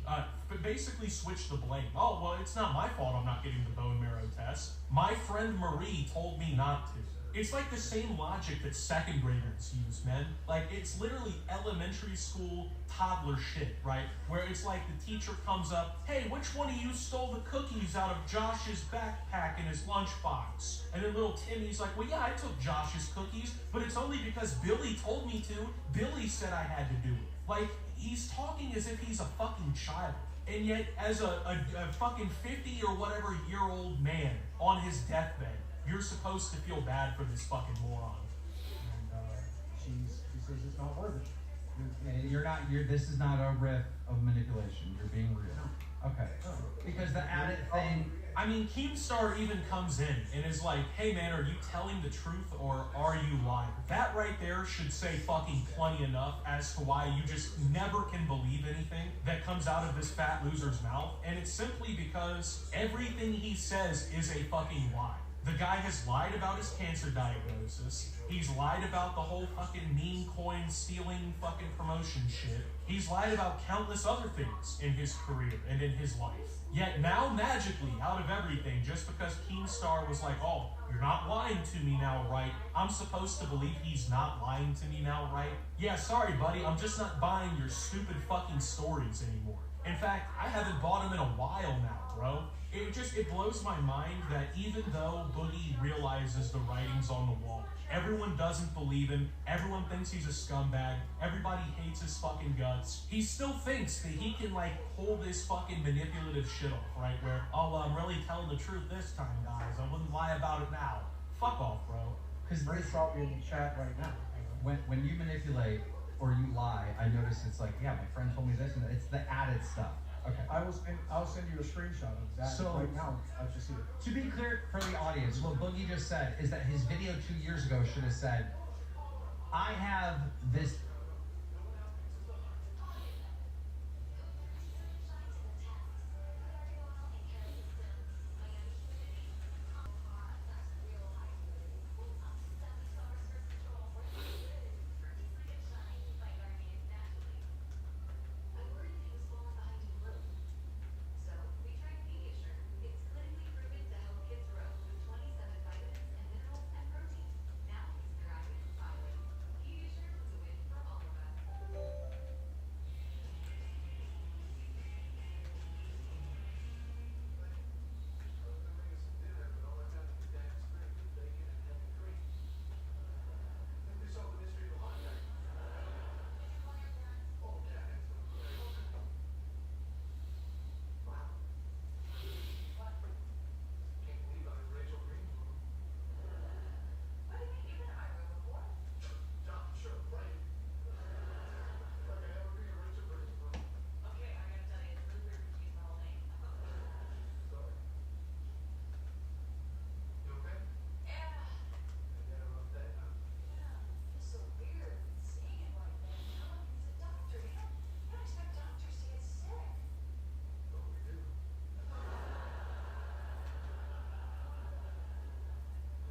basically switch the blame. Oh, well, it's not my fault I'm not getting the bone marrow test. My friend Marie told me not to. It's like the same logic that second graders use, man. Like, it's literally elementary school toddler shit, right? Where it's like the teacher comes up, hey, which one of you stole the cookies out of Josh's backpack in his lunchbox? And then little Timmy's like, well, yeah, I took Josh's cookies, but it's only because Billy told me to. Billy said I had to do it. Like, he's talking as if he's a fucking child. And yet, as a fucking 50 or whatever year old man on his deathbed, you're supposed to feel bad for this fucking moron. And she says it's not worth it. This is not a riff of manipulation. You're being real. Okay. Because the added thing. I mean, Keemstar even comes in and is like, hey man, are you telling the truth or are you lying? That right there should say fucking plenty enough as to why you just never can believe anything that comes out of this fat loser's mouth. And it's simply because everything he says is a fucking lie. The guy has lied about his cancer diagnosis. He's lied about the whole fucking meme coin stealing fucking promotion shit. He's lied about countless other things in his career and in his life. Yet now, magically, out of everything, just because Keemstar was like, oh, you're not lying to me now, right? I'm supposed to believe he's not lying to me now, right? Yeah, sorry, buddy, I'm just not buying your stupid fucking stories anymore. In fact, I haven't bought them in a while now, bro. It blows my mind that even though Boogie realizes the writing's on the wall, everyone doesn't believe him, everyone thinks he's a scumbag, everybody hates his fucking guts, he still thinks that he can, like, pull this fucking manipulative shit off, right? Where, oh, well, I'm really telling the truth this time, guys. I wouldn't lie about it now. Fuck off, bro. Because Ray's probably in the chat right now. When you manipulate or you lie, I notice it's like, yeah, my friend told me this, and it's the added stuff. Okay. I'll send you a screenshot of that right now. I'll just see it. To be clear for the audience, what Boogie just said is that his video 2 years ago should have said, I have this.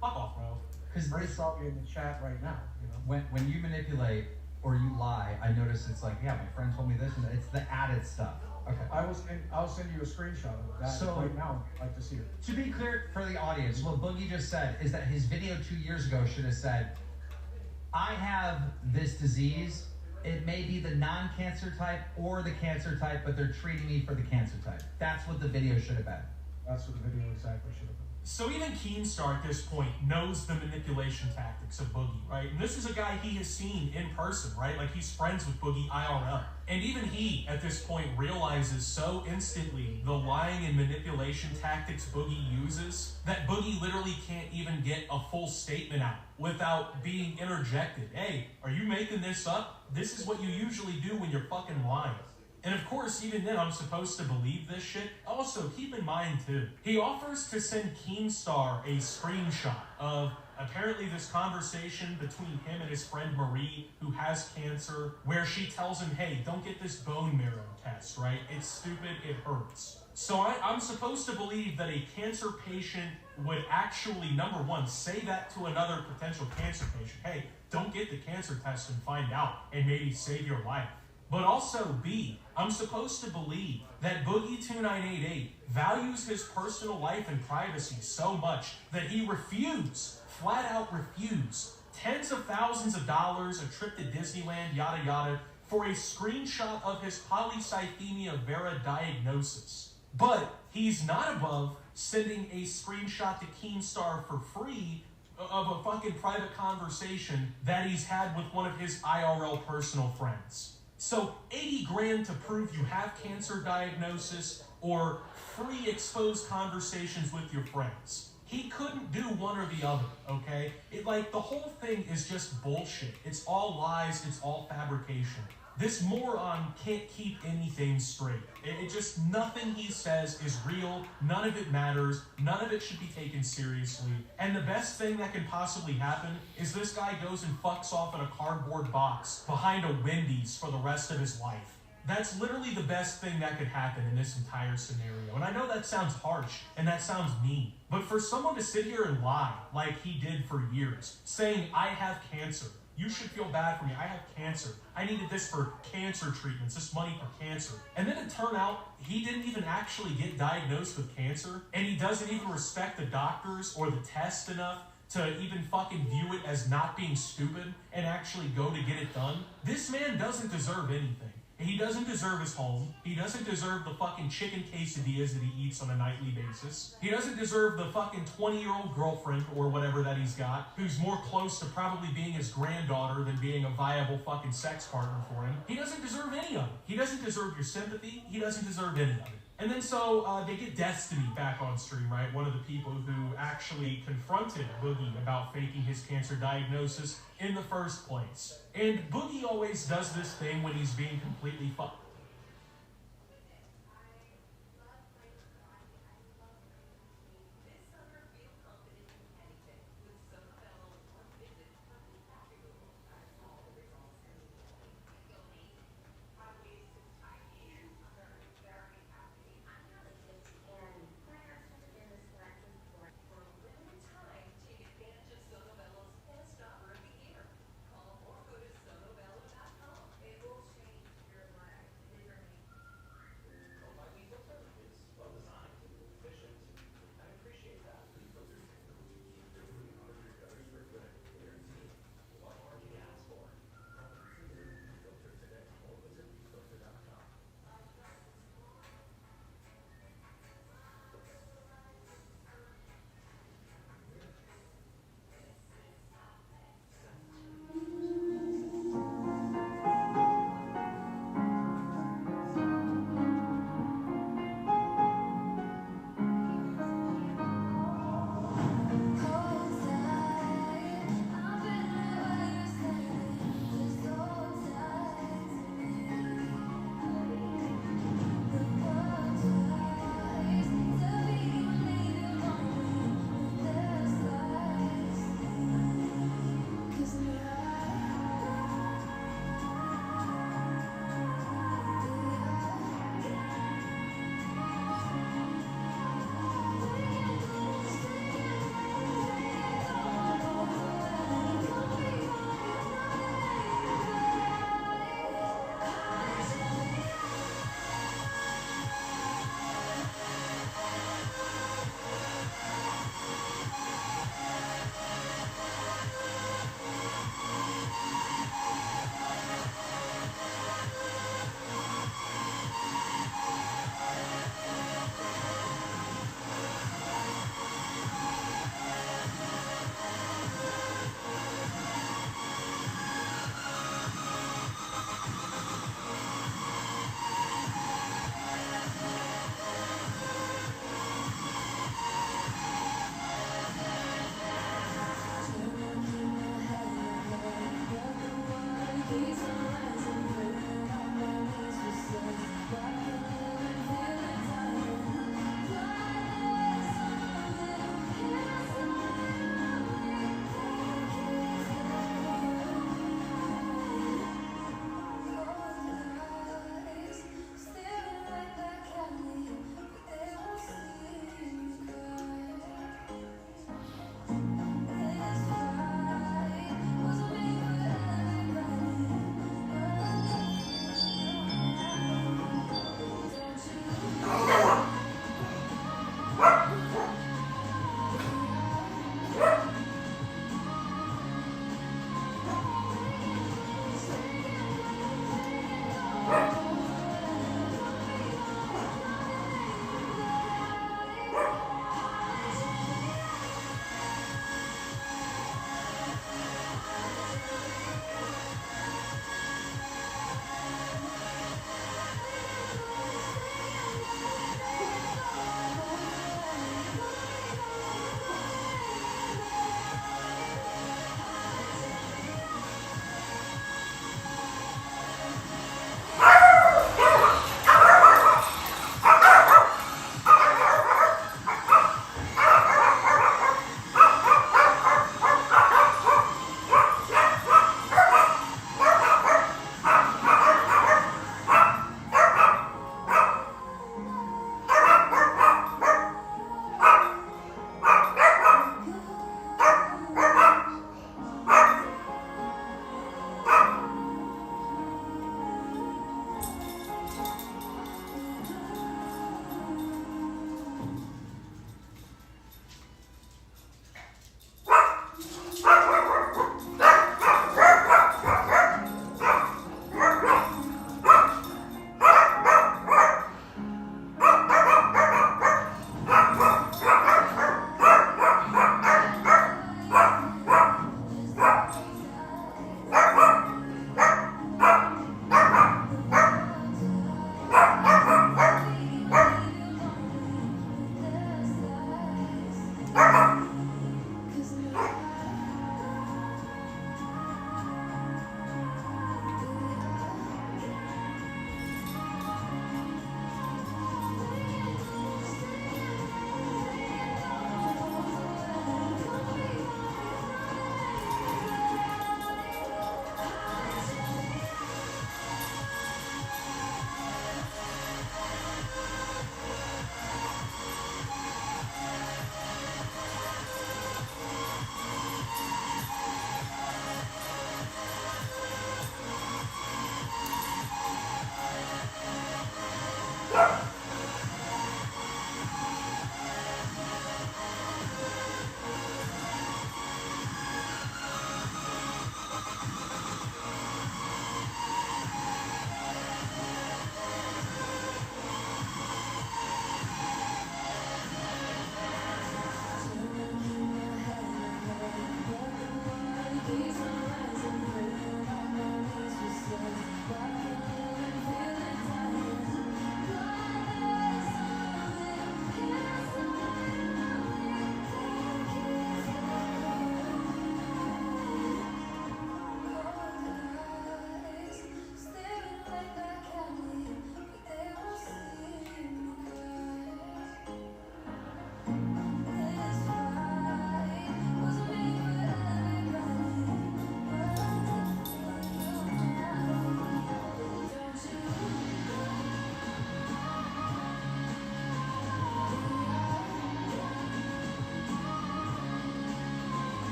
Fuck off, bro. Because Ray's probably in the chat right now. You know? When you manipulate or you lie, I notice it's like, yeah, my friend told me this, and it's the added stuff. Okay. I'll send you a screenshot of that So- right now. I'd like to see it. To be clear for the audience, what Boogie just said is that his video 2 years ago should have said, I have this disease. It may be the non-cancer type or the cancer type, but they're treating me for the cancer type. That's what the video should have been. That's what the video exactly should have been. So even Keemstar at this point knows the manipulation tactics of Boogie, right? And this is a guy he has seen in person, right? Like he's friends with Boogie IRL. And even he, at this point, realizes so instantly the lying and manipulation tactics Boogie uses that Boogie literally can't even get a full statement out without being interjected. Hey, are you making this up? This is what you usually do when you're fucking lying. And of course, even then, I'm supposed to believe this shit. Also, keep in mind, too, he offers to send Keemstar a screenshot of apparently this conversation between him and his friend Marie, who has cancer, where she tells him, hey, don't get this bone marrow test, right? It's stupid, it hurts. So I'm supposed to believe that a cancer patient would actually, number one, say that to another potential cancer patient. Hey, don't get the cancer test and find out, and maybe save your life. But also, B, I'm supposed to believe that Boogie2988 values his personal life and privacy so much that he flat out refused, tens of thousands of dollars, a trip to Disneyland, yada yada, for a screenshot of his polycythemia vera diagnosis. But he's not above sending a screenshot to Keemstar for free of a fucking private conversation that he's had with one of his IRL personal friends. So 80 grand to prove you have cancer diagnosis or free exposed conversations with your friends. He couldn't do one or the other, okay? The whole thing is just bullshit. It's all lies, it's all fabrication. This moron can't keep anything straight. Nothing he says is real, none of it matters, none of it should be taken seriously. And the best thing that can possibly happen is this guy goes and fucks off in a cardboard box behind a Wendy's for the rest of his life. That's literally the best thing that could happen in this entire scenario. And I know that sounds harsh and that sounds mean, but for someone to sit here and lie like he did for years, saying, I have cancer, you should feel bad for me, I have cancer, I needed this for cancer treatments, this money for cancer. And then it turned out he didn't even actually get diagnosed with cancer, and he doesn't even respect the doctors or the test enough to even fucking view it as not being stupid and actually go to get it done. This man doesn't deserve anything. He doesn't deserve his home. He doesn't deserve the fucking chicken quesadillas that he eats on a nightly basis. He doesn't deserve the fucking 20-year-old girlfriend or whatever that he's got, who's more close to probably being his granddaughter than being a viable fucking sex partner for him. He doesn't deserve any of it. He doesn't deserve your sympathy. He doesn't deserve any of it. And then so they get Destiny back on stream, right? One of the people who actually confronted Boogie about faking his cancer diagnosis in the first place. And Boogie always does this thing when he's being completely fucked.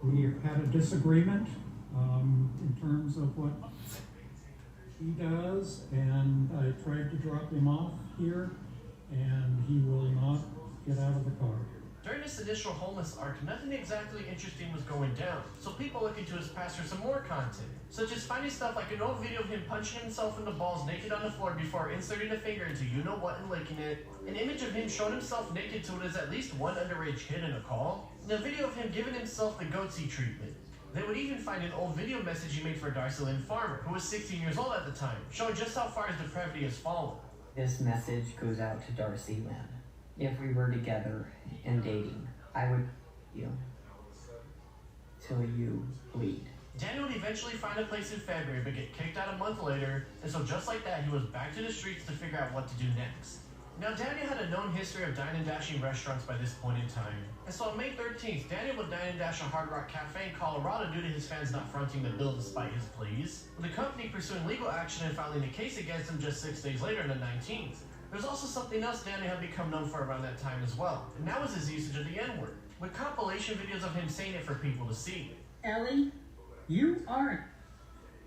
We had a disagreement in terms of what he does, and I tried to drop him off here, and he will not get out of the car. During this initial homeless arc, nothing exactly interesting was going down, so people looked into his past for some more content, such as finding stuff like an old video of him punching himself in the balls naked on the floor before inserting a finger into you-know-what and licking it, an image of him showing himself naked to what is at least one underage kid in a call, and a video of him giving himself the goatsy treatment. They would even find an old video message he made for Darcy Lynn Farmer, who was 16 years old at the time, showing just how far his depravity has fallen. This message goes out to Darcy Lynn. If we were together and dating, I would, till you bleed. Daniel would eventually find a place in February, but get kicked out a month later, and so just like that, he was back to the streets to figure out what to do next. Now, Daniel had a known history of dine and dashing restaurants by this point in time, and so on May 13th, Daniel would dine and dash a Hard Rock Cafe in Colorado due to his fans not fronting the bill despite his pleas, with the company pursuing legal action and filing a case against him just 6 days later on the 19th. There's also something else Daniel had become known for around that time as well, and that was his usage of the N-word, with compilation videos of him saying it for people to see. Ellie, you aren't.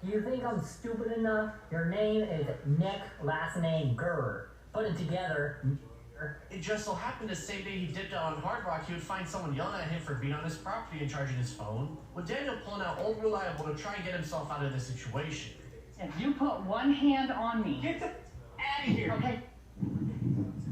Do you think I'm stupid enough? Your name is Nick, last name Gurr. Put it together. It just so happened the same day he dipped out on Hard Rock, he would find someone yelling at him for being on his property and charging his phone, with Daniel pulling out Old Reliable to try and get himself out of the situation. If you put one hand on me... Get the out of here! Okay.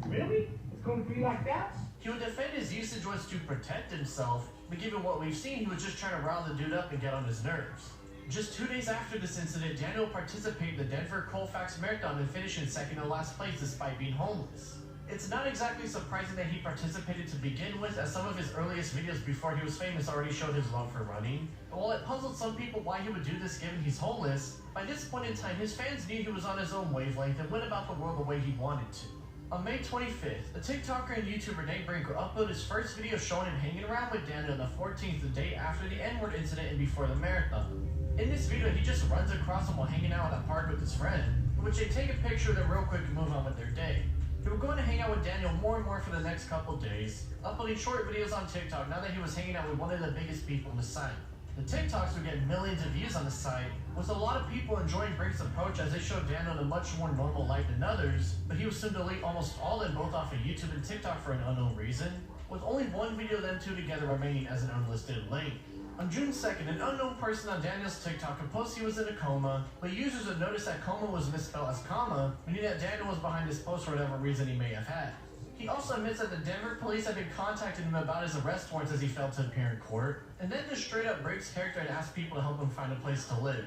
Really? It's going to be like that? He would defend his usage was to protect himself, but given what we've seen, he was just trying to rile the dude up and get on his nerves. Just 2 days after this incident, Daniel participated in the Denver Colfax Marathon and finished in second to last place despite being homeless. It's not exactly surprising that he participated to begin with, as some of his earliest videos before he was famous already showed his love for running. But while it puzzled some people why he would do this given he's homeless, by this point in time his fans knew he was on his own wavelength and went about the world the way he wanted to. On May 25th, a TikToker and YouTuber named Brinker uploaded his first video showing him hanging around with Daniel on the 14th, the day after the N-word incident and before the marathon. In this video, he just runs across him while hanging out at a park with his friend, in which they take a picture of them real quick and move on with their day. They were going to hang out with Daniel more and more for the next couple days, uploading short videos on TikTok now that he was hanging out with one of the biggest people on the site. The TikToks would get millions of views on the site, with a lot of people enjoying Brink's approach as they showed Daniel in a much more normal light than others, but he was soon to delete almost all of them both off of YouTube and TikTok for an unknown reason, with only one video of them two together remaining as an unlisted link. On June 2nd, an unknown person on Daniel's TikTok could post he was in a coma, but users would notice that coma was misspelled as comma, meaning that Daniel was behind this post for whatever reason he may have had. He also admits that the Denver police had been contacting him about his arrest warrants as he failed to appear in court, and then just straight up breaks character and asks people to help him find a place to live.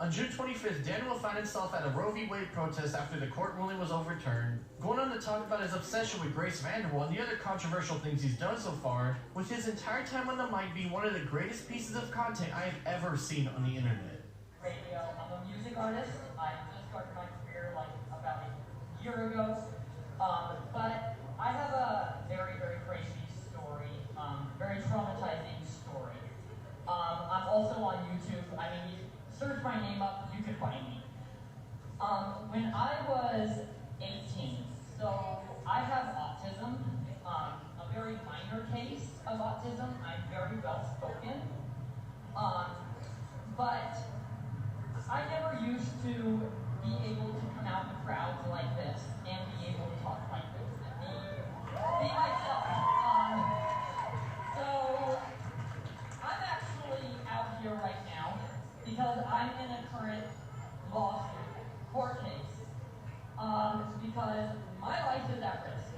On June 25th, Daniel found himself at a Roe v. Wade protest after the court ruling was overturned, going on to talk about his obsession with Grace Vanderbilt and the other controversial things he's done so far, with his entire time on the mic being one of the greatest pieces of content I have ever seen on the internet. Radio. I'm a music artist. I just started my career like about a year ago. But I have a very, very crazy story, very traumatizing story. I'm also on YouTube. I mean, search my name up, you can find me. When I was 18, so I have autism, a very minor case of autism. I'm very well spoken. But I never used to be able to come out in crowds like this and be able to talk like this and be myself. So I'm actually out here right now because I'm in a current lawsuit, court case, because my life is at risk.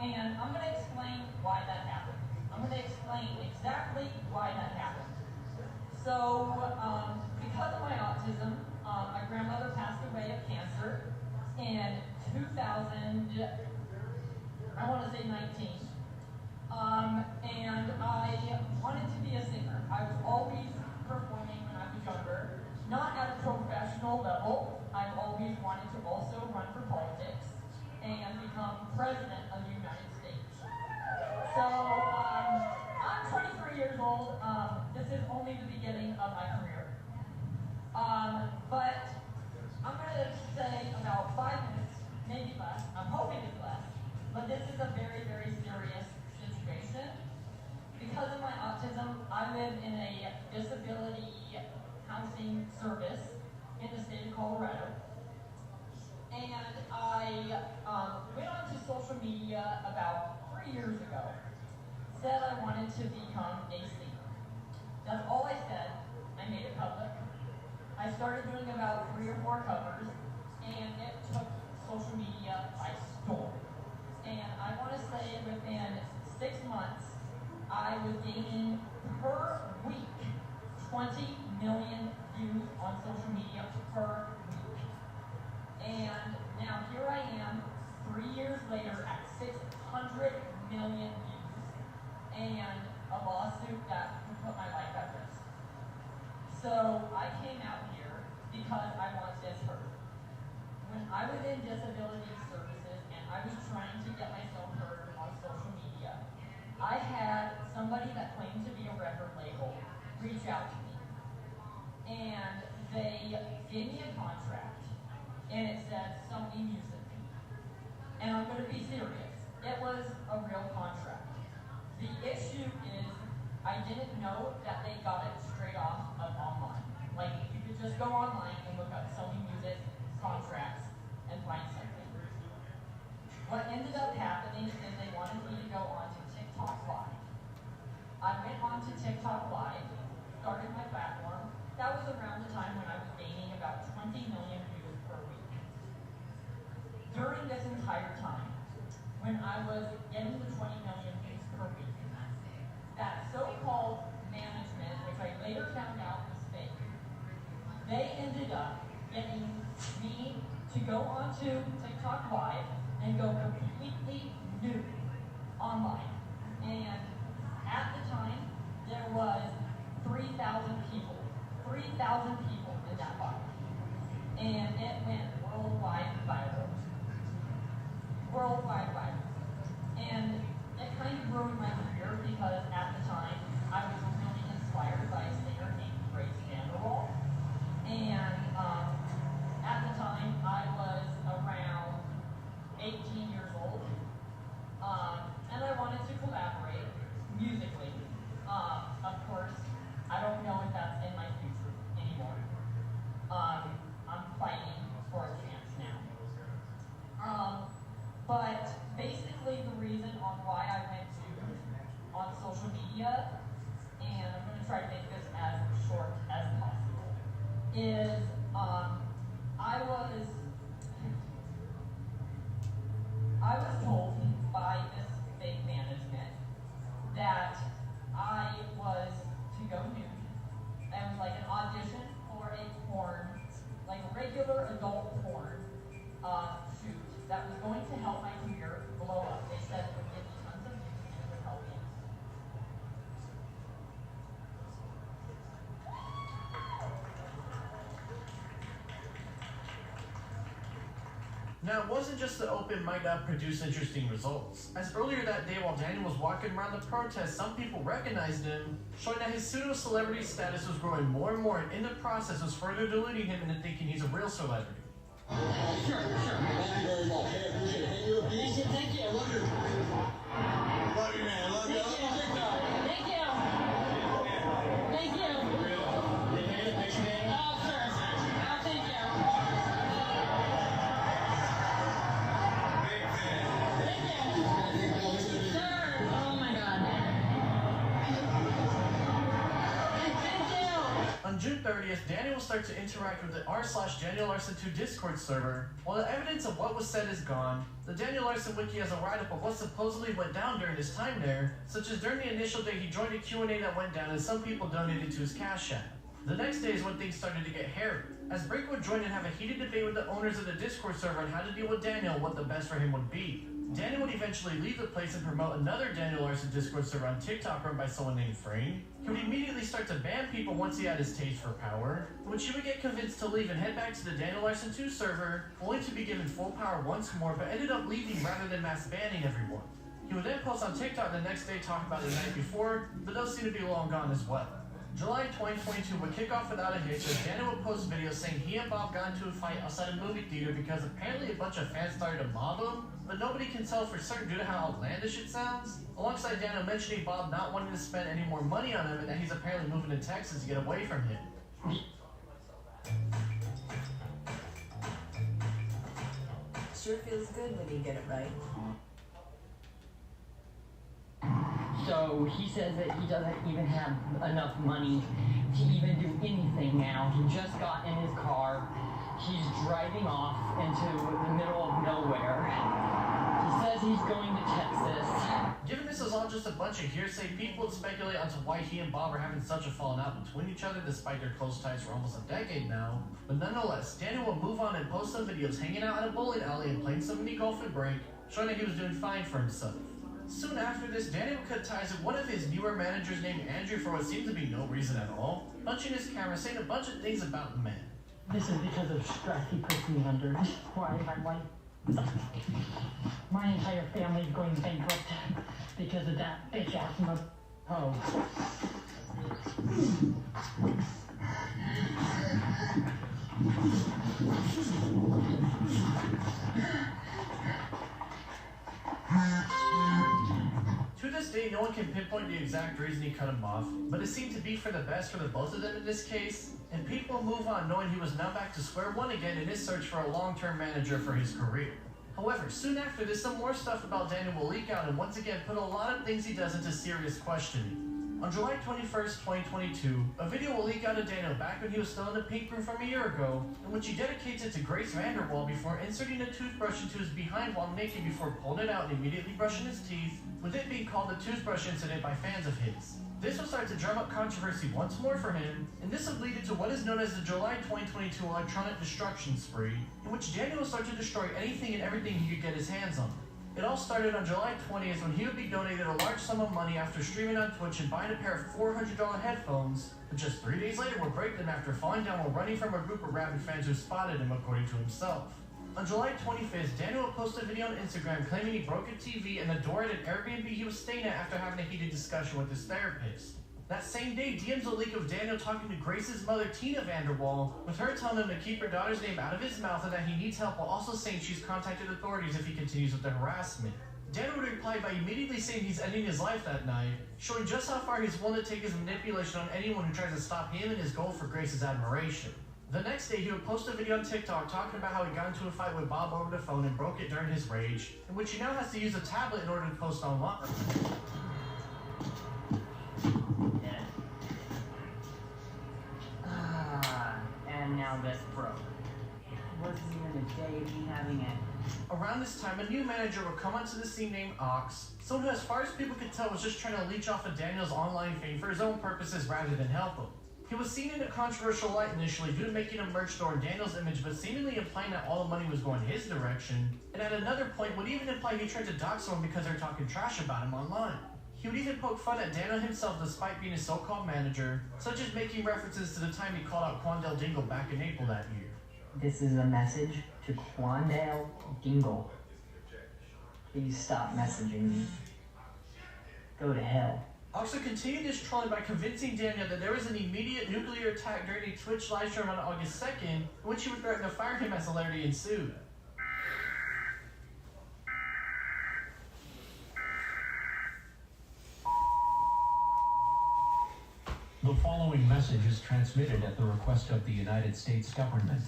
And I'm going to explain why that happened. I'm going to explain exactly why that happened. So, because of my autism, my grandmother passed away of cancer in 2000, I want to say 19. And I wanted to be a singer. I was always performing when I was younger, not at a professional level. I've always wanted to also run for politics and become president of the United States. So I'm 23 years old. This is only the beginning of my career. But I'm going to say about 5 minutes, maybe less. I'm hoping it's less. But this is a very, very serious situation. Because of my autism, I live ago, said I wanted to become a singer. That's all I said. I made it public. I started doing about 3 or 4 covers, and it took social media by storm. And I want to say within 6 months, I was gaining per week 20 million views on social media per week. And now here I am, 3 years later at 600 million views and a lawsuit that would put my life at risk. So I came out here because I want this heard. When I was in disability services and I was trying to get myself heard on social media, I had somebody that claimed to be a record label reach out to me. And they gave me a contract, and it said Sony Music. And I'm going to be serious. It was a real contract. The issue is I didn't know that they got it straight off of online. Like, you could just go online and look up Sony Music contracts and find something. What ended up happening is they wanted me to go onto TikTok Live. I went onto TikTok Live, started my platform. That was around the time when I was gaining about 20 million views per week. During this entire time, when I was getting the 20 million views per week, that so-called management, which I later found out was fake, they ended up getting me to go onto TikTok Live and go completely nude online. And at the time, there was 3,000 people in that live. And it went worldwide viral. Worldwide viral. And it kind of ruined my career because at the time, I was really inspired by a singer named Grace Vanderwall. And at the time, I was around 18 years old. And I wanted to collaborate musically. Of course, I don't know if that's in my future anymore. I'm fighting for a chance now. But basically the reason on why I went on social media, and I'm going to try to make this as short as possible, is I was told by this fake management that I was to go nude. It was like an audition for a porn, like a regular adult porn shoot that was going to help my career blow up. They said it would give me tons of views and it would help me. Now, it wasn't just the open mic that produced interesting results, as earlier that day while Daniel was walking around the protest, some people recognized him, showing that his pseudo-celebrity status was growing more and more, and in the process was further deluding him into thinking he's a real celebrity. Sure. Thank you very much. Hey, appreciate it. Thank you. Thank you. I love you. Love you, man. Love you. Thank you. Thank you. Thank you. Oh, sure. Oh, thank you. On June 30th, Daniel will start to interact with the r/Daniel Larson 2 Discord server. While the evidence of what was said is gone, the Daniel Larson wiki has a write-up of what supposedly went down during his time there, such as during the initial day he joined a Q&A that went down and some people donated to his Cash App. The next day is when things started to get hairy, as Break would join and have a heated debate with the owners of the Discord server on how to deal with Daniel and what the best for him would be. Daniel would eventually leave the place and promote another Daniel Larson Discord server on TikTok run by someone named Frame. He would immediately start to ban people once he had his taste for power, which he would get convinced to leave and head back to the Daniel Larson 2 server, only to be given full power once more, but ended up leaving rather than mass banning everyone. He would then post on TikTok the next day talking about the night before, but those seem to be long gone as well. July 2022 would kick off without a hitch as Daniel would post videos saying he and Bob got into a fight outside a movie theater because apparently a bunch of fans started to mob him, but nobody can tell for certain due to how outlandish it sounds. Alongside Daniel mentioning Bob not wanting to spend any more money on him and that he's apparently moving to Texas to get away from him. Sure feels good when you get it right. So he says that he doesn't even have enough money to even do anything now. He just got in his car. He's driving off into the middle of nowhere. He says he's going to Texas. Given this is all just a bunch of hearsay, people would speculate onto why he and Bob are having such a falling out between each other despite their close ties for almost a decade now. But nonetheless, Daniel will move on and post some videos hanging out at a bowling alley and playing some mini golf and break, showing that he was doing fine for himself. Soon after this, Daniel cut ties with one of his newer managers named Andrew for what seemed to be no reason at all, punching his camera, saying a bunch of things about the man. This is because of stress he puts me under. Why my life? My entire family is going bankrupt because of that bitch ass mother. Oh. To this day, no one can pinpoint the exact reason he cut him off, but it seemed to be for the best for the both of them in this case, and people move on knowing he was now back to square one again in his search for a long-term manager for his career. However, soon after this, some more stuff about Daniel will leak out and once again put a lot of things he does into serious questioning. On July 21st, 2022, a video will leak out of Daniel back when he was still in the pink room from a year ago, in which he dedicates it to Grace Vanderwall before inserting a toothbrush into his behind while naked before pulling it out and immediately brushing his teeth, with it being called the toothbrush incident by fans of his. This will start to drum up controversy once more for him, and this will lead into what is known as the July 2022 electronic destruction spree, in which Daniel will start to destroy anything and everything he could get his hands on. It all started on July 20th when he would be donated a large sum of money after streaming on Twitch and buying a pair of $400 headphones, but just 3 days later would break them after falling down while running from a group of rabid fans who spotted him, according to himself. On July 25th, Daniel would post a video on Instagram claiming he broke a TV and the door at an Airbnb he was staying at after having a heated discussion with his therapist. That same day, DMs will leak of Daniel talking to Grace's mother, Tina Vanderwall, with her telling him to keep her daughter's name out of his mouth and that he needs help, while also saying she's contacted authorities if he continues with the harassment. Daniel would reply by immediately saying he's ending his life that night, showing just how far he's willing to take his manipulation on anyone who tries to stop him and his goal for Grace's admiration. The next day, he would post a video on TikTok talking about how he got into a fight with Bob over the phone and broke it during his rage, in which he now has to use a tablet in order to post online. And now this broke. Wasn't even a day of me having it. Around this time, a new manager would come onto the scene named Ox, someone who, as far as people could tell, was just trying to leech off of Daniel's online fame for his own purposes rather than help him. He was seen in a controversial light initially due to making a merch store in Daniel's image, but seemingly implying that all the money was going his direction, and at another point would even imply he tried to dox someone because they're talking trash about him online. He would even poke fun at Daniel himself despite being a so-called manager, such as making references to the time he called out Quandale Dingle back in April that year. This is a message to Quandale Dingle. Please stop messaging me. Go to hell. Also continued this trolling by convincing Daniel that there was an immediate nuclear attack during a Twitch livestream on August 2nd, in which he would threaten to fire him as hilarity ensued. The following message is transmitted at the request of the United States government.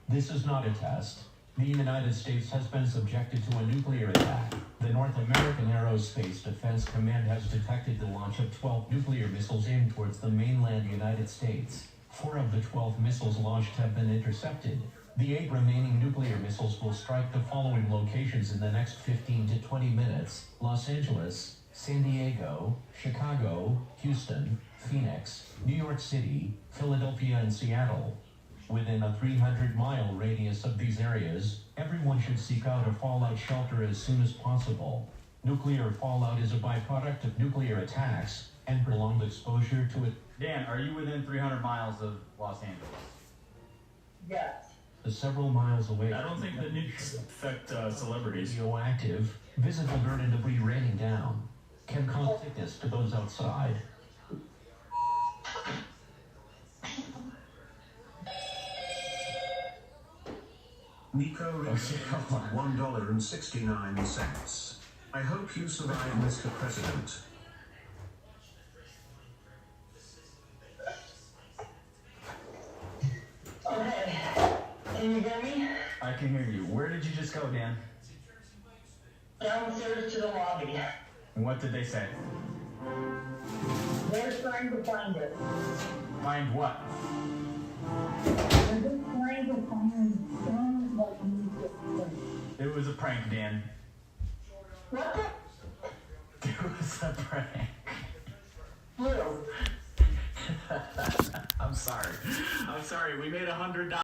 This is not a test. The United States has been subjected to a nuclear attack. The North American Aerospace Defense Command has detected the launch of 12 nuclear missiles aimed towards the mainland United States. 4 of the 12 missiles launched have been intercepted. The 8 remaining nuclear missiles will strike the following locations in the next 15 to 20 minutes: Los Angeles, San Diego, Chicago, Houston, Phoenix, New York City, Philadelphia, and Seattle. Within a 300-mile radius of these areas, everyone should seek out a fallout shelter as soon as possible. Nuclear fallout is a byproduct of nuclear attacks and prolonged exposure to it. Dan, are you within 300 miles of Los Angeles? Yes. Several miles away. I don't think the nukes affect celebrities. Radioactive, visible dirt and debris raining down can cause sickness to those outside. Nico Ricci, $1.69. I hope you survive, Mr. President. Okay. Can you hear me? I can hear you. Where did you just go, Dan? Downstairs to the lobby. And what did they say? They're trying to find it. Find what? They're just trying to find things like music. It was a prank, Dan. What the? It was a prank. Blue. I'm sorry. We made $100.